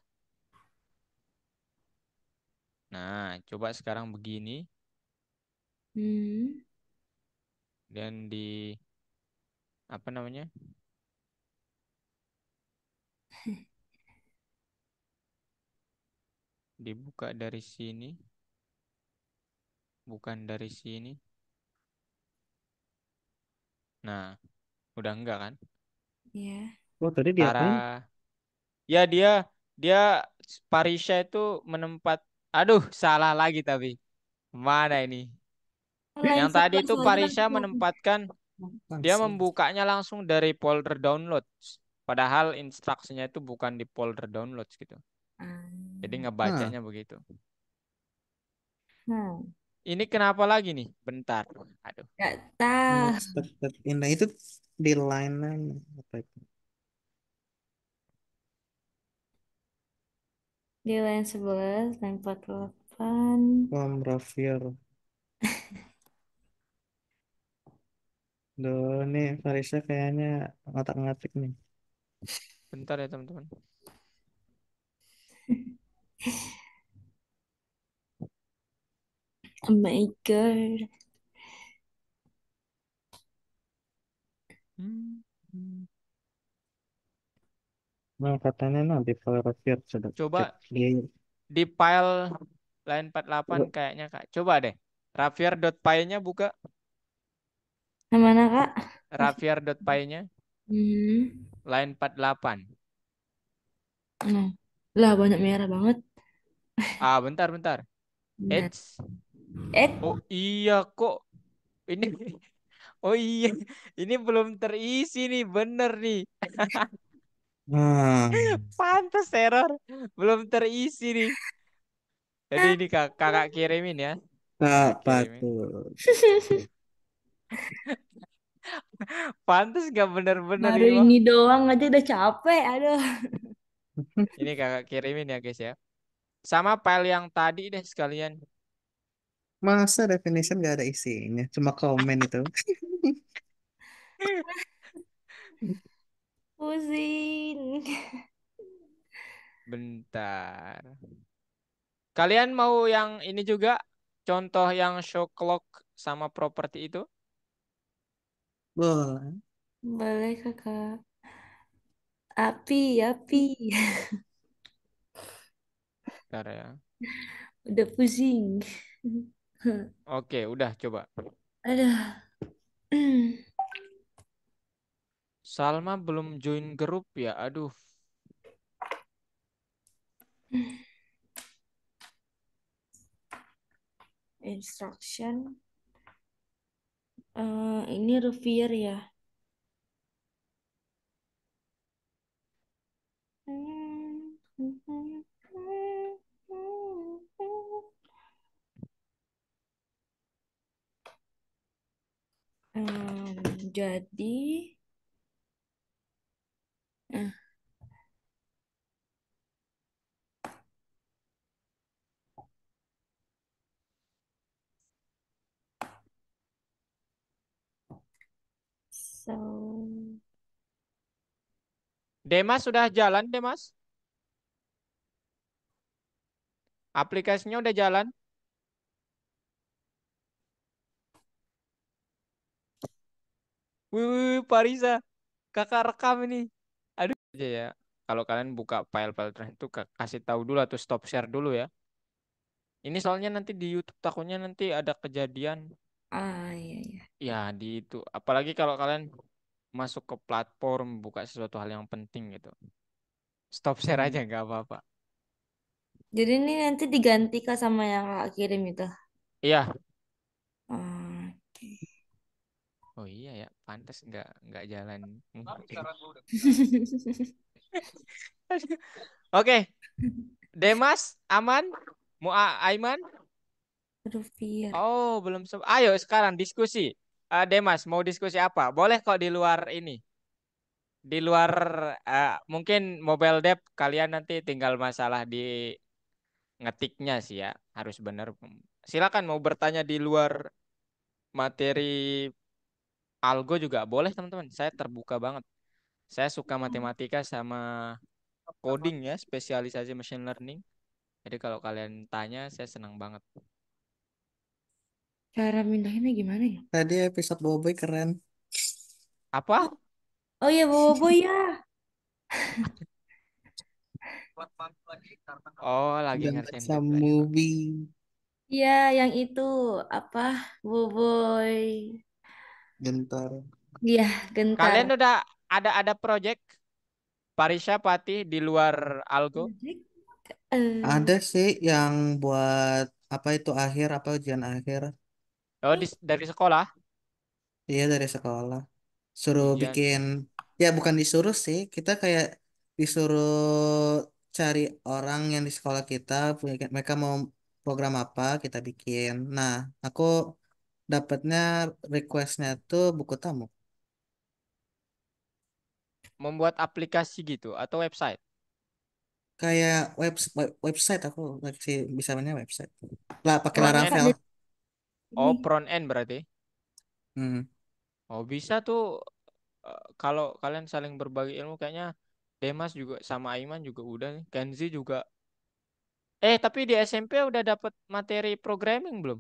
[SPEAKER 1] Nah, coba sekarang begini
[SPEAKER 2] Hmm.
[SPEAKER 1] dan di apa namanya? Dibuka dari sini, bukan dari sini. Nah, udah enggak kan?
[SPEAKER 2] Ya.
[SPEAKER 3] Oh, tadi diapain?
[SPEAKER 1] Tara. Ya dia Parisha itu menempat. Aduh, salah lagi tapi. Mana ini?
[SPEAKER 2] Lain
[SPEAKER 1] Yang tadi
[SPEAKER 2] sebelah
[SPEAKER 1] itu
[SPEAKER 2] saja
[SPEAKER 1] Parisha
[SPEAKER 2] dong.
[SPEAKER 1] menempatkan
[SPEAKER 3] Apaan
[SPEAKER 1] dia
[SPEAKER 3] sih?
[SPEAKER 1] membukanya langsung dari folder downloads. Padahal instruksinya itu bukan di folder downloads gitu. Jadi
[SPEAKER 2] Ah.
[SPEAKER 3] Ah,
[SPEAKER 1] ngebacanya begitu.
[SPEAKER 2] Hmm.
[SPEAKER 1] Ini kenapa lagi nih? Bentar. Aduh.
[SPEAKER 2] Gak tahu.
[SPEAKER 3] unexpected indah itu di line apa itu?
[SPEAKER 2] Di line 11, line 48.
[SPEAKER 3] From Ravier. Duh, nih Farisa kayaknya ngotak-ngatik nih.
[SPEAKER 1] Bentar ya teman-teman.
[SPEAKER 2] Oh my God.
[SPEAKER 1] Hmm, hmm.
[SPEAKER 3] Nah, katanya nanti kalau Ravier sudah cek
[SPEAKER 1] Coba
[SPEAKER 3] dia.
[SPEAKER 1] di file line 48 kayaknya Kak. Coba deh. Ravier.py-nya buka.
[SPEAKER 2] Yang mana Kak?
[SPEAKER 1] Ravier.py-nya
[SPEAKER 2] Hmm.
[SPEAKER 1] line 48.
[SPEAKER 2] Nah. Lah banyak merah banget.
[SPEAKER 1] Bentar.
[SPEAKER 2] Bentar.
[SPEAKER 1] Eits.
[SPEAKER 2] Eh,
[SPEAKER 1] Oh iya kok. Ini oh iya. Ini belum terisi nih, bener nih.
[SPEAKER 3] Ah,
[SPEAKER 1] Pantes error. Belum terisi nih. Jadi ini kakak kirimin ya.
[SPEAKER 3] tak
[SPEAKER 1] Kakak kirimin.
[SPEAKER 3] patut.
[SPEAKER 1] Pantes gak bener-bener
[SPEAKER 2] baru
[SPEAKER 1] ini mah.
[SPEAKER 2] ini doang aja udah capek. Aduh.
[SPEAKER 1] Ini kakak kirimin ya guys ya. Sama file yang tadi deh sekalian.
[SPEAKER 3] Masa definition gak ada isinya, cuma komen itu.
[SPEAKER 2] Pusing.
[SPEAKER 1] Bentar. Kalian mau yang ini juga? Contoh yang show clock sama properti itu?
[SPEAKER 3] Boleh.
[SPEAKER 2] Boleh Kakak. Api.
[SPEAKER 1] Bentar ya.
[SPEAKER 2] Udah pusing.
[SPEAKER 1] Oke, udah coba.
[SPEAKER 2] Aduh.
[SPEAKER 1] Salma belum join grup ya. Aduh.
[SPEAKER 2] Instruction. Ini Rufier ya. Jadi, eh, So,
[SPEAKER 1] Demas sudah jalan, Demas? Aplikasinya udah jalan? Wih, Parisa, kakak rekam ini. Aduh, aja ya. Kalau kalian buka file-file terakhir itu kasih tahu dulu atau stop share dulu ya. Ini soalnya nanti di YouTube takutnya nanti ada kejadian.
[SPEAKER 2] iya iya.
[SPEAKER 1] Ya, di itu. Apalagi kalau kalian masuk ke platform buka sesuatu hal yang penting gitu. Stop share
[SPEAKER 3] Hmm.
[SPEAKER 1] aja nggak apa-apa.
[SPEAKER 2] Jadi ini nanti diganti Kak sama yang Kakak kirim itu.
[SPEAKER 1] Iya.
[SPEAKER 2] Oke.
[SPEAKER 1] Oh iya ya, pantas nggak jalan. Oke, Demas, aman? Aiman?
[SPEAKER 2] Rupiah.
[SPEAKER 1] Oh, belum. Ayo sekarang diskusi. Demas, mau diskusi apa? Boleh kok di luar ini. Di luar mungkin mobile dev kalian nanti tinggal masalah di ngetiknya sih ya. Harus benar. Silakan mau bertanya di luar materi algo juga boleh teman-teman. Saya terbuka banget. Saya suka matematika sama coding ya, spesialisasi machine learning. Jadi kalau kalian tanya, saya senang banget.
[SPEAKER 2] Cara mindahinnya gimana ya?
[SPEAKER 3] Tadi episode Boboiboy keren.
[SPEAKER 1] Apa?
[SPEAKER 2] Oh iya, Bobo ya.
[SPEAKER 1] Oh, lagi
[SPEAKER 3] Udah
[SPEAKER 1] ngerjain
[SPEAKER 3] baca
[SPEAKER 1] deadline. Oke.
[SPEAKER 3] movie.
[SPEAKER 2] Iya, yang itu apa? Boboy.
[SPEAKER 3] Gentar.
[SPEAKER 2] Iya, gentar.
[SPEAKER 1] Kalian udah ada project Parisha Patih di luar algo?
[SPEAKER 2] Eh,
[SPEAKER 3] Ada sih yang buat apa itu akhir apa ujian akhir.
[SPEAKER 1] Oh, dari sekolah?
[SPEAKER 3] Iya dari sekolah. Suruh
[SPEAKER 1] Ujian.
[SPEAKER 3] bikin, ya bukan disuruh sih, kita kayak disuruh cari orang yang di sekolah kita, mereka mau program apa, kita bikin. Nah, aku dapatnya requestnya tuh buku tamu.
[SPEAKER 1] Membuat aplikasi gitu atau website?
[SPEAKER 3] Kayak website aku sih bisa namanya website. Lah pakai
[SPEAKER 2] oh,
[SPEAKER 1] Front end?
[SPEAKER 2] Kak,
[SPEAKER 3] Laravel.
[SPEAKER 2] dari
[SPEAKER 1] Oh,
[SPEAKER 2] ini.
[SPEAKER 1] front end berarti.
[SPEAKER 3] Hmm.
[SPEAKER 1] Oh, bisa tuh kalau kalian saling berbagi ilmu kayaknya Demas juga sama Aiman juga udah nih. Kenzi juga. Tapi di SMP udah dapat materi programming belum?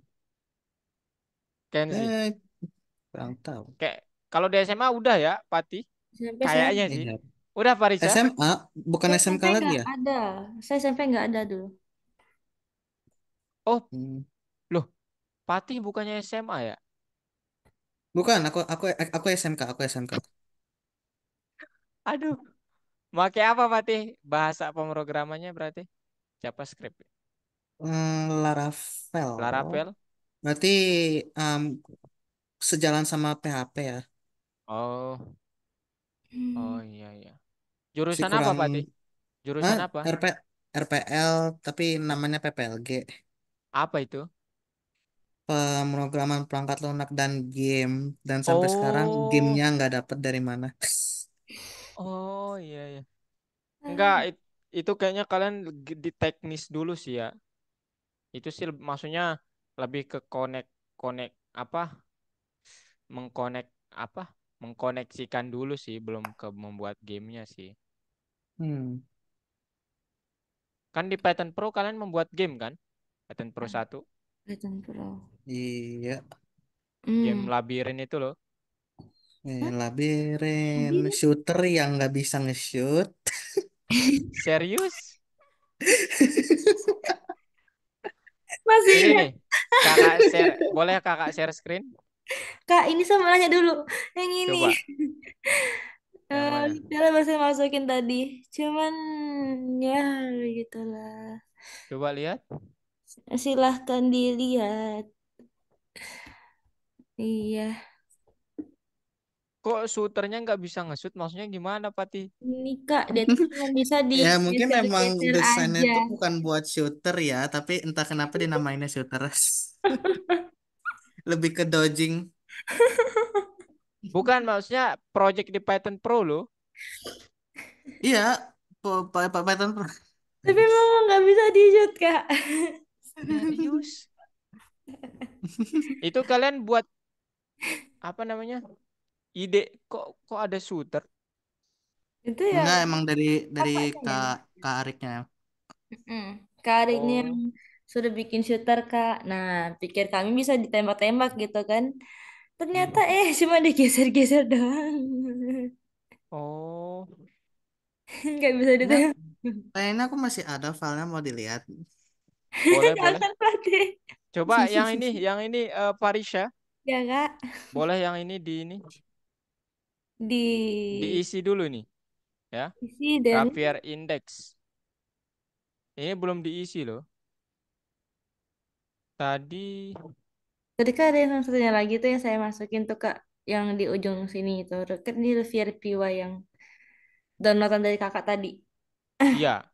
[SPEAKER 1] Kenzi.
[SPEAKER 3] Eh, kurang tahu.
[SPEAKER 1] Kayak kalau di SMA udah ya, Pati.
[SPEAKER 2] SMP saya
[SPEAKER 1] Kayaknya sih.
[SPEAKER 3] Iya.
[SPEAKER 1] Udah Farisa?
[SPEAKER 3] SMA bukan
[SPEAKER 2] saya
[SPEAKER 3] SMK
[SPEAKER 2] SMP
[SPEAKER 3] lagi
[SPEAKER 2] nggak
[SPEAKER 3] ya?
[SPEAKER 2] ada. Saya SMP nggak ada dulu.
[SPEAKER 1] Oh,
[SPEAKER 3] Hmm.
[SPEAKER 1] loh, Pati bukannya SMA ya?
[SPEAKER 3] Bukan, aku SMK, aku SMK.
[SPEAKER 1] Aduh, pakai apa Pati? Bahasa pemrogramannya berarti JavaScript,
[SPEAKER 3] Laravel.
[SPEAKER 1] Laravel.
[SPEAKER 3] Berarti em, sejalan sama PHP ya.
[SPEAKER 1] Oh, oh
[SPEAKER 2] Hmm.
[SPEAKER 1] iya iya.
[SPEAKER 3] Si
[SPEAKER 1] Jurusan apa
[SPEAKER 3] kurang
[SPEAKER 1] Pati?
[SPEAKER 3] ah,
[SPEAKER 1] Jurusan apa?
[SPEAKER 3] RPL tapi namanya PPLG.
[SPEAKER 1] Apa itu?
[SPEAKER 3] Pemrograman perangkat lunak dan game. Dan sampai sekarang
[SPEAKER 1] Oh,
[SPEAKER 3] gamenya nggak dapet dari mana.
[SPEAKER 1] oh iya iya. Enggak,
[SPEAKER 2] Ah,
[SPEAKER 1] itu kayaknya kalian di teknis dulu sih ya. Itu sih maksudnya lebih ke connect apa? Mengkonek apa? Mengkoneksikan dulu sih, belum ke membuat gamenya sih.
[SPEAKER 3] Hmm,
[SPEAKER 1] Kan di Python Pro kalian membuat game kan? Python Pro 1,
[SPEAKER 2] Python Pro.
[SPEAKER 3] iya.
[SPEAKER 1] game
[SPEAKER 2] Hmm.
[SPEAKER 1] labirin itu loh.
[SPEAKER 2] Hah?
[SPEAKER 3] Labirin
[SPEAKER 2] Labirin?
[SPEAKER 3] shooter yang nggak bisa nge-shoot.
[SPEAKER 1] Serius?
[SPEAKER 2] Masih
[SPEAKER 1] Ini
[SPEAKER 2] ingat.
[SPEAKER 1] nih, kakak share, boleh kakak share screen?
[SPEAKER 2] Kak, ini sama nanya dulu. Yang ini.
[SPEAKER 1] Coba, yang mana?
[SPEAKER 2] Kita masih masukin tadi. Cuman ya gitulah.
[SPEAKER 1] Coba lihat.
[SPEAKER 2] Silahkan dilihat. Iya.
[SPEAKER 1] Kok shooternya nggak bisa nge-shoot? Maksudnya gimana, Pati?
[SPEAKER 2] Ini Kak, dia tuh cuma bisa
[SPEAKER 3] Ya mungkin emang
[SPEAKER 2] digeser-geser
[SPEAKER 3] desainnya
[SPEAKER 2] aja.
[SPEAKER 3] itu bukan buat shooter ya, tapi entah kenapa dinamainnya shooter. Lebih ke dodging.
[SPEAKER 1] Bukan, maksudnya project di Python Pro loh.
[SPEAKER 3] Iya, Python Pro.
[SPEAKER 2] Tapi memang nggak bisa di-shoot, Kak.
[SPEAKER 1] Serius? Itu kalian buat apa namanya? ide kok ada shooter?
[SPEAKER 2] Itu yang
[SPEAKER 3] Enggak, emang dari
[SPEAKER 2] kakaknya yang.
[SPEAKER 3] Kak Ariknya.
[SPEAKER 2] Mm. Kak ini yang
[SPEAKER 1] Oh,
[SPEAKER 2] sudah bikin shooter Kak. Nah, pikir kami bisa ditembak-tembak gitu kan. Ternyata
[SPEAKER 1] hmm.
[SPEAKER 2] cuma digeser-geser doang.
[SPEAKER 1] Oh,
[SPEAKER 2] Nggak bisa
[SPEAKER 3] Ini
[SPEAKER 2] ditembak.
[SPEAKER 3] kayaknya aku masih ada filenya mau dilihat.
[SPEAKER 1] boleh boleh.
[SPEAKER 2] Jangan Fatih.
[SPEAKER 1] Coba yang ini Parisha,
[SPEAKER 2] Ya Kak.
[SPEAKER 1] boleh yang ini
[SPEAKER 2] Di
[SPEAKER 1] diisi dulu nih ya.
[SPEAKER 2] isi dan
[SPEAKER 1] Rapier Index. Ini belum diisi loh. Tadi
[SPEAKER 2] tadi kan ada yang satunya lagi tuh yang saya masukin tuh Kak. Yang di ujung sini itu. Kan ini Luvier Piwa yang downloadan dari kakak tadi.
[SPEAKER 1] iya,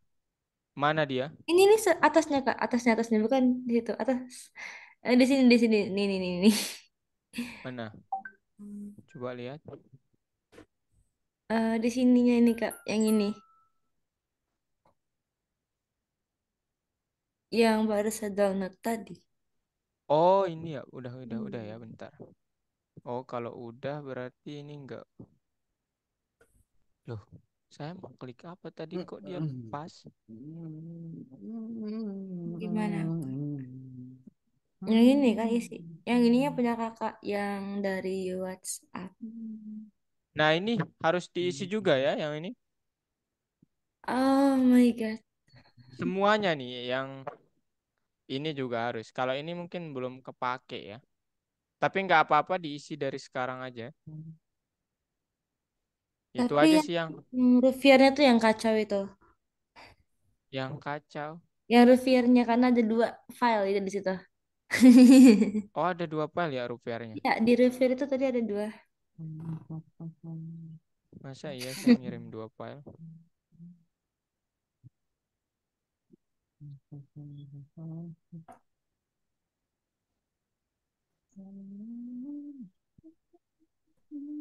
[SPEAKER 1] mana dia?
[SPEAKER 2] Ini nih atasnya Kak. Atasnya bukan di situ. Atas. Di sini. Nih.
[SPEAKER 1] Mana? Coba lihat.
[SPEAKER 2] Di sininya ini Kak, yang ini. Yang baru saya download tadi.
[SPEAKER 1] Oh, ini ya. Udah ya, bentar. Oh, kalau udah berarti ini enggak. Loh, saya mau klik apa tadi kok dia lepas?
[SPEAKER 2] Gimana? Yang ini kan isi. Yang ininya punya kakak yang dari WhatsApp.
[SPEAKER 1] Nah, ini harus diisi juga ya yang ini.
[SPEAKER 2] Oh my God.
[SPEAKER 1] Semuanya nih yang ini juga harus. Kalau ini mungkin belum kepake ya. Tapi nggak apa-apa diisi dari sekarang aja. Itu
[SPEAKER 2] Tapi
[SPEAKER 1] aja
[SPEAKER 2] yang
[SPEAKER 1] sih
[SPEAKER 2] Ruviernya tuh yang kacau itu.
[SPEAKER 1] yang kacau.
[SPEAKER 2] Yang Ruviernya karena ada dua file itu di situ.
[SPEAKER 1] Oh, ada dua file ya rupiahnya.
[SPEAKER 2] Ya, di Ruvier itu tadi ada dua.
[SPEAKER 1] Masa iya saya ngirim dua file?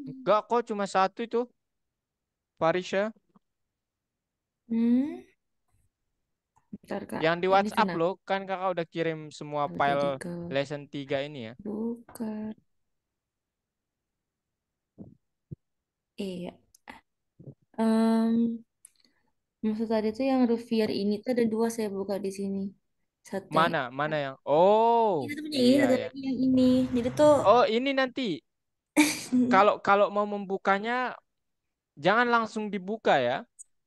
[SPEAKER 1] Enggak kok cuma satu itu, Parisha.
[SPEAKER 2] Hmm, bentar Kak.
[SPEAKER 1] Yang di
[SPEAKER 2] Ini
[SPEAKER 1] WhatsApp
[SPEAKER 2] kenapa?
[SPEAKER 1] loh, kan kakak udah kirim semua
[SPEAKER 2] Jadi
[SPEAKER 1] file
[SPEAKER 2] ke
[SPEAKER 1] lesson 3 ini ya.
[SPEAKER 2] bukan. Iya. Em, Maksud tadi tuh yang Ruvier ini tuh ada dua saya buka di sini. Satu yang
[SPEAKER 1] Mana? Mana yang? Oh,
[SPEAKER 2] ini satu punya ini,
[SPEAKER 1] iya
[SPEAKER 2] satu
[SPEAKER 1] ya.
[SPEAKER 2] lagi yang ini. Jadi tuh
[SPEAKER 1] Oh, ini nanti kalau kalau mau membukanya jangan langsung dibuka ya.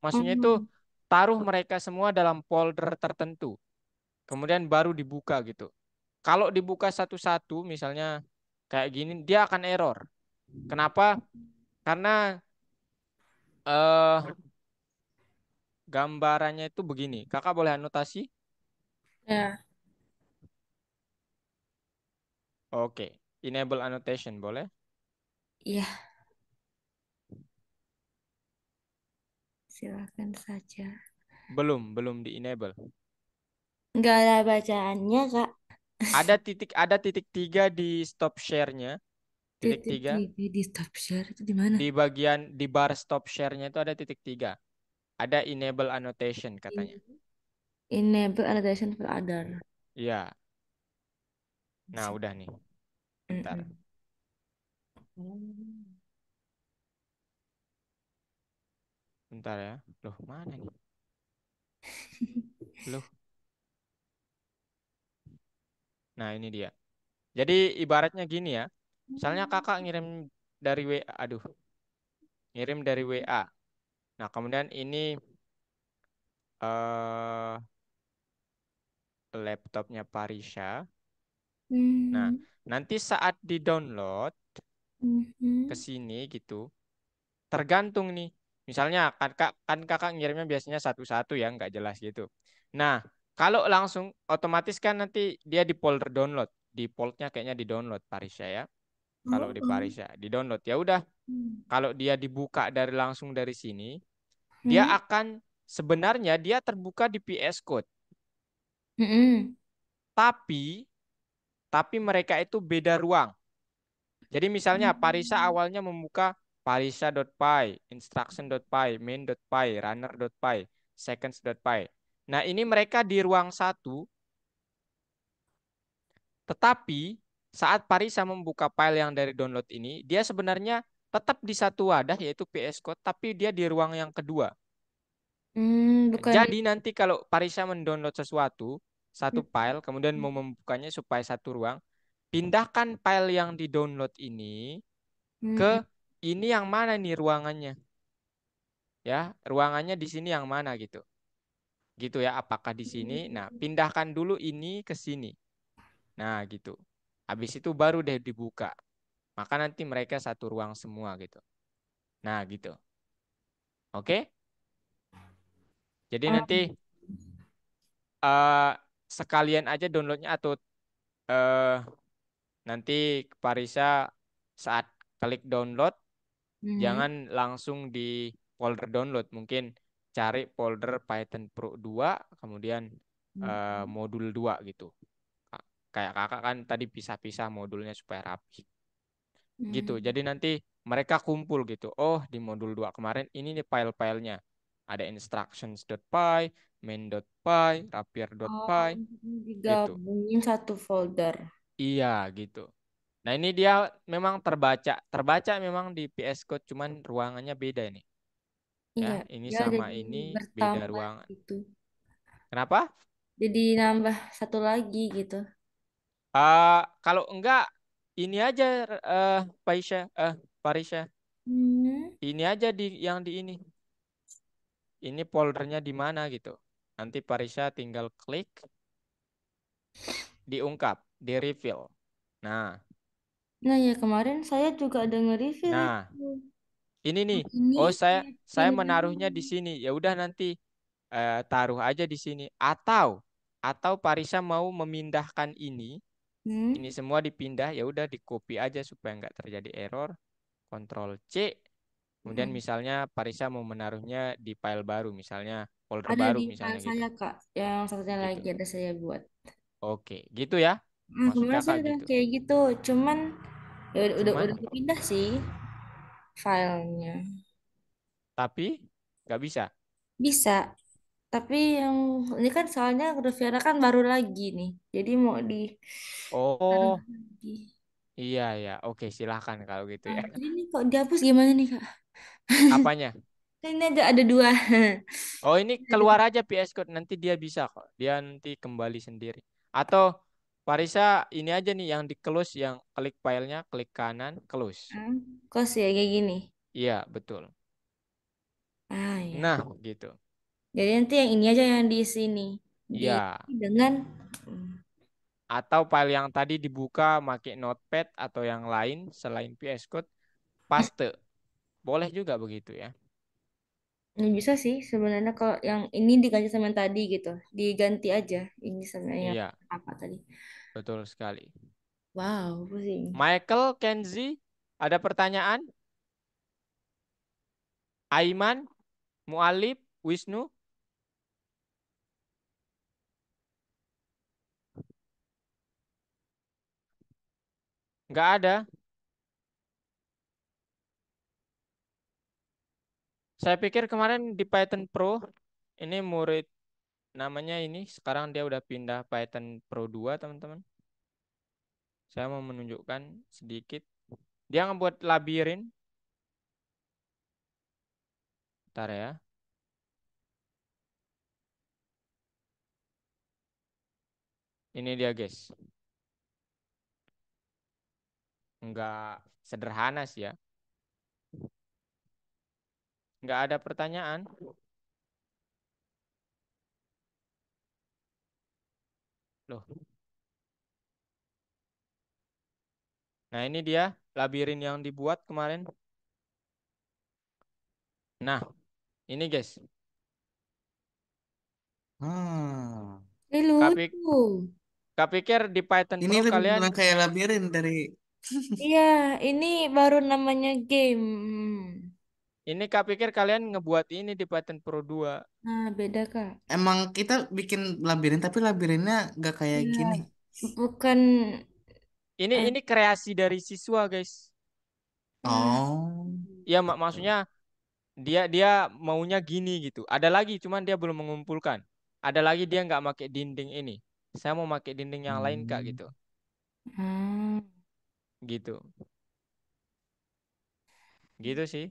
[SPEAKER 1] Maksudnya itu
[SPEAKER 2] hmm,
[SPEAKER 1] taruh mereka semua dalam folder tertentu, kemudian baru dibuka gitu. Kalau dibuka satu-satu, misalnya kayak gini, dia akan error. Kenapa? Karena eh gambarannya itu begini. Kakak boleh anotasi?
[SPEAKER 2] ya,
[SPEAKER 1] Oke, enable annotation boleh?
[SPEAKER 2] iya, silakan saja.
[SPEAKER 1] Belum di enable.
[SPEAKER 2] Nggak ada bacaannya Kak.
[SPEAKER 1] Ada titik tiga di stop share-nya. Titik
[SPEAKER 2] Titik
[SPEAKER 1] tiga.
[SPEAKER 2] tiga di stop share itu di mana?
[SPEAKER 1] Di bagian di bar stop share-nya itu ada titik tiga. Ada enable annotation katanya.
[SPEAKER 2] Enable annotation for other.
[SPEAKER 1] Iya. Nah, udah nih. Bentar.
[SPEAKER 2] Mm-mm.
[SPEAKER 1] Bentar ya. Loh, mana nih? Loh. Nah, ini dia. Jadi ibaratnya gini ya. Misalnya kakak ngirim dari WA. Aduh, ngirim dari WA. Nah, kemudian ini eh laptopnya Parisha. Nah,
[SPEAKER 2] Mhm.
[SPEAKER 1] nanti saat di-download ke
[SPEAKER 2] Mhm.
[SPEAKER 1] sini gitu, tergantung nih. Misalnya kan kakak ngirimnya biasanya satu-satu ya, nggak jelas gitu. Nah, kalau langsung otomatis kan nanti dia di folder download. Di foldernya kayaknya di download Parisha ya. Kalau
[SPEAKER 2] Oh,
[SPEAKER 1] di
[SPEAKER 2] oh.
[SPEAKER 1] Parisha di download ya udah.
[SPEAKER 2] Hmm.
[SPEAKER 1] Kalau dia dibuka dari langsung dari sini, dia
[SPEAKER 2] Hmm?
[SPEAKER 1] akan sebenarnya dia terbuka di PS Code.
[SPEAKER 2] Mm-mm.
[SPEAKER 1] Tapi mereka itu beda ruang. Jadi misalnya Parisa
[SPEAKER 2] Hmm.
[SPEAKER 1] awalnya membuka parisa.py, instruction.py, main.py, runner.py, seconds.py. Nah, ini mereka di ruang satu, tetapi saat Parisa membuka file yang dari download ini, dia sebenarnya tetap di satu wadah yaitu PS Code, tapi dia di ruang yang kedua.
[SPEAKER 2] Bukan di.
[SPEAKER 1] Jadi nanti kalau Parisa mendownload sesuatu, satu
[SPEAKER 2] Hmm,
[SPEAKER 1] file, kemudian mau membukanya supaya satu ruang, pindahkan file yang di-download ini
[SPEAKER 2] hmm,
[SPEAKER 1] ke ini yang mana nih ruangannya. Ya, ruangannya di sini yang mana gitu. Gitu ya, apakah di sini? Nah, pindahkan dulu ini ke sini. Nah, gitu. Habis itu baru deh dibuka. Maka nanti mereka satu ruang semua gitu. Nah, gitu. Oke? Jadi
[SPEAKER 2] oh,
[SPEAKER 1] nanti eh, sekalian aja downloadnya atau eh, nanti Parisa saat klik download
[SPEAKER 2] hmm,
[SPEAKER 1] jangan langsung di folder download, mungkin cari folder Python Pro 2 kemudian modul 2 gitu. Kayak kakak kan tadi pisah-pisah modulnya supaya rapi. Gitu.
[SPEAKER 2] hmm.
[SPEAKER 1] Jadi nanti mereka kumpul gitu. Oh, di modul 2 kemarin ini nih file-filenya. Ada instructions.py, main.py,
[SPEAKER 2] Oh,
[SPEAKER 1] rapier.py gitu.
[SPEAKER 2] digabungin satu folder.
[SPEAKER 1] Iya, gitu. Nah, ini dia memang terbaca. Terbaca memang di PS Code, cuman ruangannya beda ini. Ya,
[SPEAKER 2] Iya,
[SPEAKER 1] ini
[SPEAKER 2] ya
[SPEAKER 1] sama
[SPEAKER 2] jadi
[SPEAKER 1] ini beda
[SPEAKER 2] bertambah
[SPEAKER 1] ruangan.
[SPEAKER 2] gitu.
[SPEAKER 1] Kenapa?
[SPEAKER 2] Jadi nambah satu lagi gitu.
[SPEAKER 1] Kalau enggak, ini aja Paisha, Parisha.
[SPEAKER 2] Hmm.
[SPEAKER 1] Ini aja di yang di ini. Ini foldernya di mana gitu. Nanti Parisha tinggal klik, diungkap, di reveal. Nah,
[SPEAKER 2] Nah ya kemarin saya juga ada nge-review
[SPEAKER 1] nah,
[SPEAKER 2] itu.
[SPEAKER 1] ini nih.
[SPEAKER 2] Ini
[SPEAKER 1] Oh, saya
[SPEAKER 2] kayak
[SPEAKER 1] saya
[SPEAKER 2] pindahan.
[SPEAKER 1] menaruhnya di sini. Ya udah nanti taruh aja di sini. Atau Parisa mau memindahkan ini
[SPEAKER 2] Hmm.
[SPEAKER 1] semua dipindah. Ya udah di copy aja supaya nggak terjadi error. Ctrl C. Kemudian
[SPEAKER 2] Hmm.
[SPEAKER 1] misalnya Parisa mau menaruhnya di file baru, misalnya folder
[SPEAKER 2] Ada
[SPEAKER 1] baru
[SPEAKER 2] di
[SPEAKER 1] misalnya
[SPEAKER 2] file
[SPEAKER 1] gitu.
[SPEAKER 2] saya Kak. Yang satunya
[SPEAKER 1] Gitu.
[SPEAKER 2] lagi ada saya buat.
[SPEAKER 1] Oke, gitu ya. Maksud
[SPEAKER 2] Kemarin saya
[SPEAKER 1] kakak
[SPEAKER 2] udah
[SPEAKER 1] gitu.
[SPEAKER 2] kayak gitu. Cuman ya udah
[SPEAKER 1] Cuman
[SPEAKER 2] dipindah sih filenya.
[SPEAKER 1] tapi nggak bisa.
[SPEAKER 2] Bisa. Tapi yang ini kan soalnya Rufiana kan baru lagi nih. Jadi mau di taruh
[SPEAKER 1] Oh,
[SPEAKER 2] lagi.
[SPEAKER 1] iya ya. Oke, silahkan kalau gitu
[SPEAKER 2] Nah,
[SPEAKER 1] ya.
[SPEAKER 2] jadi ini kok dihapus gimana nih Kak?
[SPEAKER 1] Apanya?
[SPEAKER 2] Kan ini ada dua.
[SPEAKER 1] Oh, ini
[SPEAKER 2] Ada
[SPEAKER 1] keluar aja PS Code, nanti dia bisa kok. Dia nanti kembali sendiri. Atau Parisa ini aja nih yang di close, yang klik filenya, klik kanan, close.
[SPEAKER 2] kos ya kayak gini.
[SPEAKER 1] Iya, betul.
[SPEAKER 2] Ah ya.
[SPEAKER 1] Nah, gitu.
[SPEAKER 2] Jadi nanti yang ini aja yang di sini. Di
[SPEAKER 1] Iya.
[SPEAKER 2] dengan hmm,
[SPEAKER 1] Atau file yang tadi dibuka pakai Notepad atau yang lain selain PS Code, paste. Boleh juga begitu ya.
[SPEAKER 2] ini bisa sih sebenarnya kalau yang ini diganti sama yang tadi gitu. Diganti aja ini sama yang
[SPEAKER 1] Iya,
[SPEAKER 2] apa tadi.
[SPEAKER 1] betul sekali.
[SPEAKER 2] Wow, pusing.
[SPEAKER 1] Michael, Kenzi, ada pertanyaan? Aiman, Mualib, Wisnu? Nggak ada. Saya pikir kemarin di Python Pro, ini murid namanya ini, sekarang dia udah pindah Python Pro 2, teman-teman. Saya mau menunjukkan sedikit. Dia ngebuat labirin. Bentar ya. Ini dia, guys. Nggak sederhana sih ya. Nggak ada pertanyaan. Loh. Nah, ini dia labirin yang dibuat kemarin. Nah, ini guys.
[SPEAKER 3] Hmm.
[SPEAKER 1] Kak, pik-
[SPEAKER 2] Lucu.
[SPEAKER 1] Kak pikir di Python
[SPEAKER 3] Ini
[SPEAKER 1] Pro
[SPEAKER 3] lebih
[SPEAKER 1] kalian,
[SPEAKER 3] memang kayak labirin dari.
[SPEAKER 2] Iya, ini baru namanya game.
[SPEAKER 1] ini Kak pikir kalian ngebuat ini di Python Pro 2.
[SPEAKER 2] Nah, beda Kak.
[SPEAKER 3] Emang kita bikin labirin tapi labirinnya gak kayak
[SPEAKER 2] Iya,
[SPEAKER 3] gini.
[SPEAKER 2] bukan
[SPEAKER 1] Ini kreasi dari siswa, guys.
[SPEAKER 2] ah,
[SPEAKER 3] Oh.
[SPEAKER 1] Ya, maksudnya dia dia maunya gini gitu. Ada lagi, cuman dia belum mengumpulkan. Ada lagi dia nggak pakai dinding ini. Saya mau pakai dinding yang lain Kak
[SPEAKER 3] Hmm.
[SPEAKER 1] gitu.
[SPEAKER 2] ah.
[SPEAKER 1] Gitu. Gitu sih.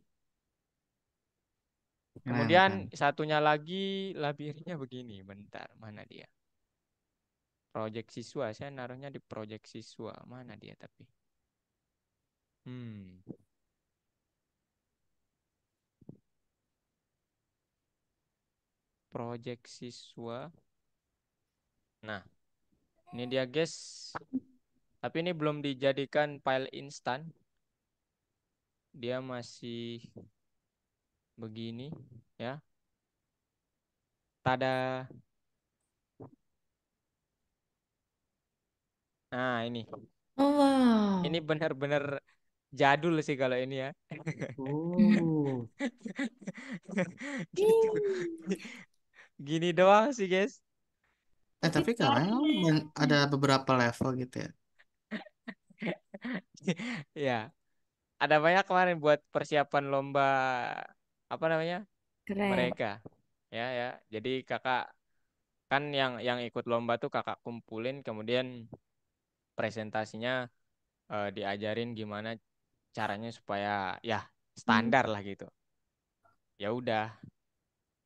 [SPEAKER 3] Keren,
[SPEAKER 1] Kemudian
[SPEAKER 3] keren.
[SPEAKER 1] satunya lagi labirinnya begini. Bentar, mana dia? Project siswa. Saya naruhnya di project siswa. Mana dia tapi? Hmm. Project siswa. Nah, ini dia guys. Tapi ini belum dijadikan file instan. Dia masih begini ya. Tada. Nah, ini.
[SPEAKER 2] Oh, wow.
[SPEAKER 1] Ini benar-benar jadul sih kalau ini ya.
[SPEAKER 3] Oh.
[SPEAKER 1] Gitu. Gini doang sih, guys.
[SPEAKER 2] Tapi
[SPEAKER 3] Tapi keren
[SPEAKER 2] keren.
[SPEAKER 3] ada beberapa level gitu ya.
[SPEAKER 1] Ya, ada banyak kemarin buat persiapan lomba apa namanya?
[SPEAKER 2] Keren.
[SPEAKER 1] Mereka. Ya, ya. Jadi kakak kan yang ikut lomba tuh kakak kumpulin kemudian presentasinya diajarin gimana caranya supaya ya
[SPEAKER 2] Hmm.
[SPEAKER 1] standar lah gitu. Ya udah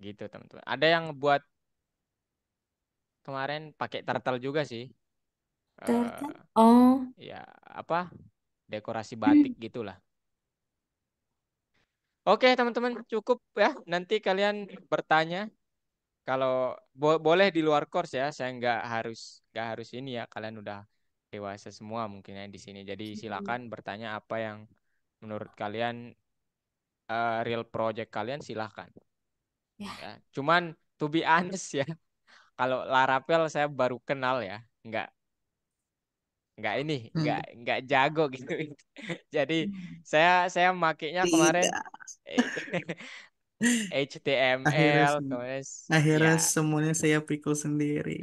[SPEAKER 1] gitu teman-teman. Ada yang buat kemarin pakai turtle juga sih.
[SPEAKER 2] Turtle.
[SPEAKER 1] eh
[SPEAKER 2] Oh.
[SPEAKER 1] ya apa dekorasi batik gitulah. Oke teman-teman cukup ya. Nanti kalian bertanya kalau boleh di luar course ya. Saya nggak harus ini ya. Kalian udah dewasa semua mungkin ya di sini. Jadi silakan bertanya apa yang menurut kalian real project kalian silahkan.
[SPEAKER 2] Ya.
[SPEAKER 1] Ya. Cuman to be honest ya. Kalau Laravel saya baru kenal ya. Nggak nggak ini nggak
[SPEAKER 3] Hmm.
[SPEAKER 1] nggak jago gitu. Jadi saya makainya kemarin
[SPEAKER 3] Tidak.
[SPEAKER 1] eh,
[SPEAKER 3] Akhirnya
[SPEAKER 1] HTML
[SPEAKER 3] sem-
[SPEAKER 1] kemudian
[SPEAKER 3] akhirnya
[SPEAKER 1] ya
[SPEAKER 3] semuanya saya pikul sendiri.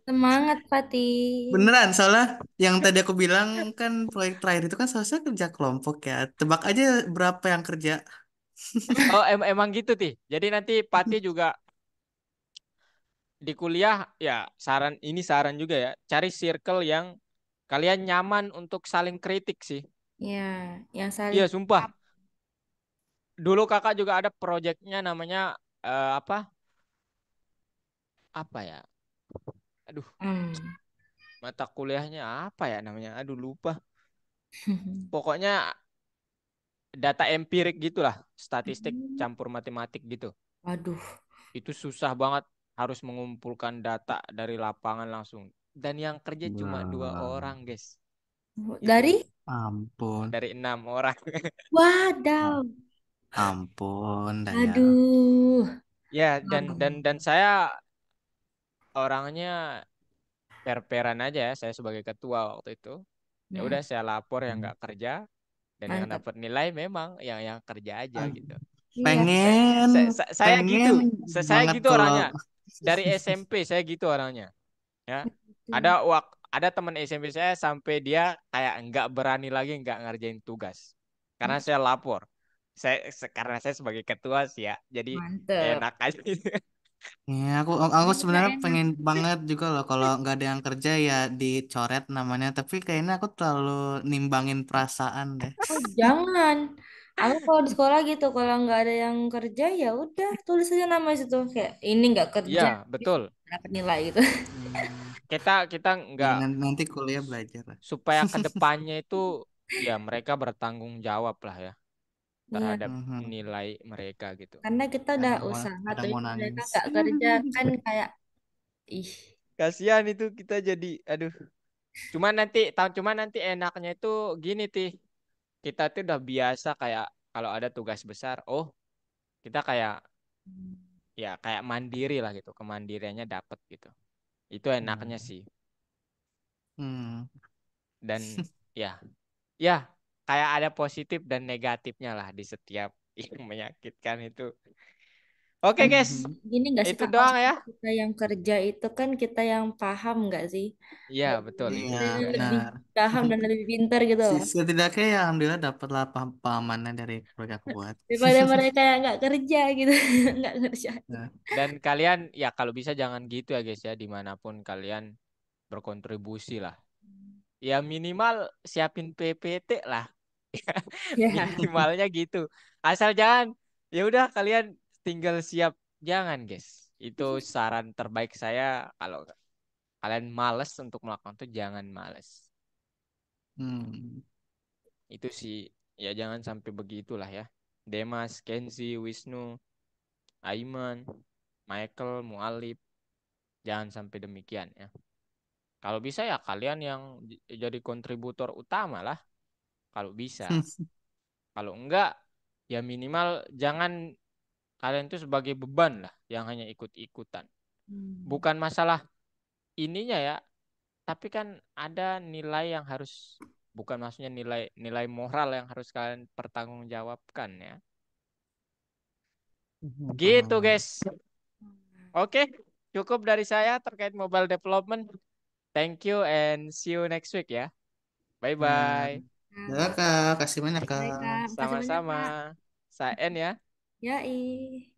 [SPEAKER 2] Semangat, Pati.
[SPEAKER 3] Beneran, soalnya yang tadi aku bilang kan proyek terakhir itu kan seharusnya kerja kelompok ya. Tebak aja berapa yang kerja.
[SPEAKER 1] oh emang gitu Tih. Jadi nanti Pati juga di kuliah ya saran juga ya cari circle yang kalian nyaman untuk saling kritik sih.
[SPEAKER 2] Ya, yang saling
[SPEAKER 1] Iya sumpah dulu kakak juga ada projectnya namanya apa apa ya aduh
[SPEAKER 2] hmm.
[SPEAKER 1] mata kuliahnya apa ya namanya aduh lupa pokoknya data empirik gitulah statistik campur matematik gitu.
[SPEAKER 2] Waduh.
[SPEAKER 1] Itu susah banget harus mengumpulkan data dari lapangan langsung. Dan yang kerja cuma 2 orang,
[SPEAKER 3] Wah,
[SPEAKER 1] guys. Itu
[SPEAKER 2] Dari?
[SPEAKER 3] ampun,
[SPEAKER 1] dari 6 orang.
[SPEAKER 2] Wadaw.
[SPEAKER 3] ampun, Dayal.
[SPEAKER 2] Aduh.
[SPEAKER 1] Ya, dan saya orangnya per-peran aja ya. Saya sebagai ketua waktu itu. Ya
[SPEAKER 2] Hmm,
[SPEAKER 1] udah saya lapor yang nggak kerja dan yang
[SPEAKER 2] mantap.
[SPEAKER 1] dapat nilai memang yang kerja aja
[SPEAKER 3] Ah,
[SPEAKER 1] gitu.
[SPEAKER 2] Iya.
[SPEAKER 3] Pengen,
[SPEAKER 1] Saya
[SPEAKER 3] pengen
[SPEAKER 1] gitu. Saya
[SPEAKER 3] banget
[SPEAKER 1] gitu
[SPEAKER 3] kalau
[SPEAKER 1] orangnya. Dari SMP saya gitu orangnya. Ya.
[SPEAKER 2] Gitu.
[SPEAKER 1] Ada teman SMP saya sampai dia kayak nggak berani lagi nggak ngerjain tugas karena saya lapor. Karena saya sebagai ketua sih ya, jadi
[SPEAKER 2] Mantap.
[SPEAKER 1] enak aja.
[SPEAKER 3] ya aku
[SPEAKER 2] Ini juga
[SPEAKER 3] sebenarnya
[SPEAKER 2] enak.
[SPEAKER 3] pengen banget juga loh kalau nggak ada yang kerja ya dicoret namanya. Tapi kayaknya aku terlalu nimbangin perasaan deh.
[SPEAKER 2] Oh, jangan. Aku kalau di sekolah gitu, kalau nggak ada yang kerja ya udah tulis aja nama situ kayak ini nggak kerja,
[SPEAKER 1] Iya betul.
[SPEAKER 2] dapat nilai gitu.
[SPEAKER 3] Hmm,
[SPEAKER 1] Kita
[SPEAKER 3] ya
[SPEAKER 1] nggak
[SPEAKER 3] nanti kuliah belajar lah.
[SPEAKER 1] supaya kedepannya itu ya mereka bertanggung jawab lah ya
[SPEAKER 2] Iya,
[SPEAKER 1] terhadap
[SPEAKER 3] Mhm.
[SPEAKER 1] nilai mereka gitu.
[SPEAKER 2] karena kita udah
[SPEAKER 3] Kadang mau
[SPEAKER 2] usaha
[SPEAKER 3] kadang
[SPEAKER 2] tapi
[SPEAKER 3] mau
[SPEAKER 2] mereka
[SPEAKER 3] nangis.
[SPEAKER 2] nggak kerja kan kayak ih.
[SPEAKER 1] Kasihan itu kita jadi aduh. Cuman nanti enaknya itu gini kita tuh udah biasa kayak kalau ada tugas besar, oh kita kayak ya kayak mandiri lah gitu, kemandiriannya dapet gitu. Itu enaknya
[SPEAKER 3] Hmm.
[SPEAKER 1] sih.
[SPEAKER 3] Hmm.
[SPEAKER 1] Dan ya, ya kayak ada positif dan negatifnya lah di setiap yang menyakitkan itu. Oke
[SPEAKER 2] Tapi
[SPEAKER 1] guys,
[SPEAKER 3] Mhm.
[SPEAKER 2] gini nggak sih
[SPEAKER 1] itu
[SPEAKER 2] Kak,
[SPEAKER 1] doang
[SPEAKER 2] maksudnya
[SPEAKER 1] ya.
[SPEAKER 2] kita yang kerja itu kan kita yang paham nggak sih?
[SPEAKER 1] Iya
[SPEAKER 2] Dan
[SPEAKER 1] betul itu
[SPEAKER 3] Iya,
[SPEAKER 2] kita yang
[SPEAKER 1] juga.
[SPEAKER 2] lebih
[SPEAKER 3] benar.
[SPEAKER 2] paham dan lebih pintar gitu loh.
[SPEAKER 3] Setidaknya ya alhamdulillah dapatlah pahamannya dari proyek aku buat.
[SPEAKER 2] Daripada mereka yang nggak kerja gitu, nggak kerja.
[SPEAKER 3] Nah,
[SPEAKER 1] Dan kalian ya kalau bisa jangan gitu ya guys ya, dimanapun kalian berkontribusi lah. Ya minimal siapin PPT lah.
[SPEAKER 2] Ya.
[SPEAKER 1] Minimalnya gitu. Asal jangan, ya udah kalian tinggal siap. Jangan, guys. Itu saran terbaik saya. Kalau kalian males untuk melakukan itu, jangan males.
[SPEAKER 3] Hmm.
[SPEAKER 1] Itu sih, ya jangan sampai begitulah ya. Demas, Kenzi, Wisnu, Aiman, Michael, Mualib, jangan sampai demikian ya. Kalau bisa ya kalian yang jadi kontributor utama lah, kalau bisa. Kalau enggak, ya minimal jangan kalian itu sebagai beban lah, yang hanya ikut-ikutan.
[SPEAKER 2] Hmm.
[SPEAKER 1] Bukan masalah ininya ya, tapi kan ada nilai yang harus, bukan maksudnya nilai nilai moral yang harus kalian pertanggungjawabkan ya. Gitu
[SPEAKER 3] Paham.
[SPEAKER 1] guys. Oke, cukup dari saya terkait mobile development. Thank you and see you next week ya. Bye
[SPEAKER 3] Ya,
[SPEAKER 1] bye.
[SPEAKER 3] ya Kak, kasih banyak
[SPEAKER 2] Baik,
[SPEAKER 3] Kak.
[SPEAKER 2] Kak. Makasih banyak,
[SPEAKER 1] Sama-sama.
[SPEAKER 2] Kak.
[SPEAKER 1] Saya N ya.
[SPEAKER 2] Ya, ih.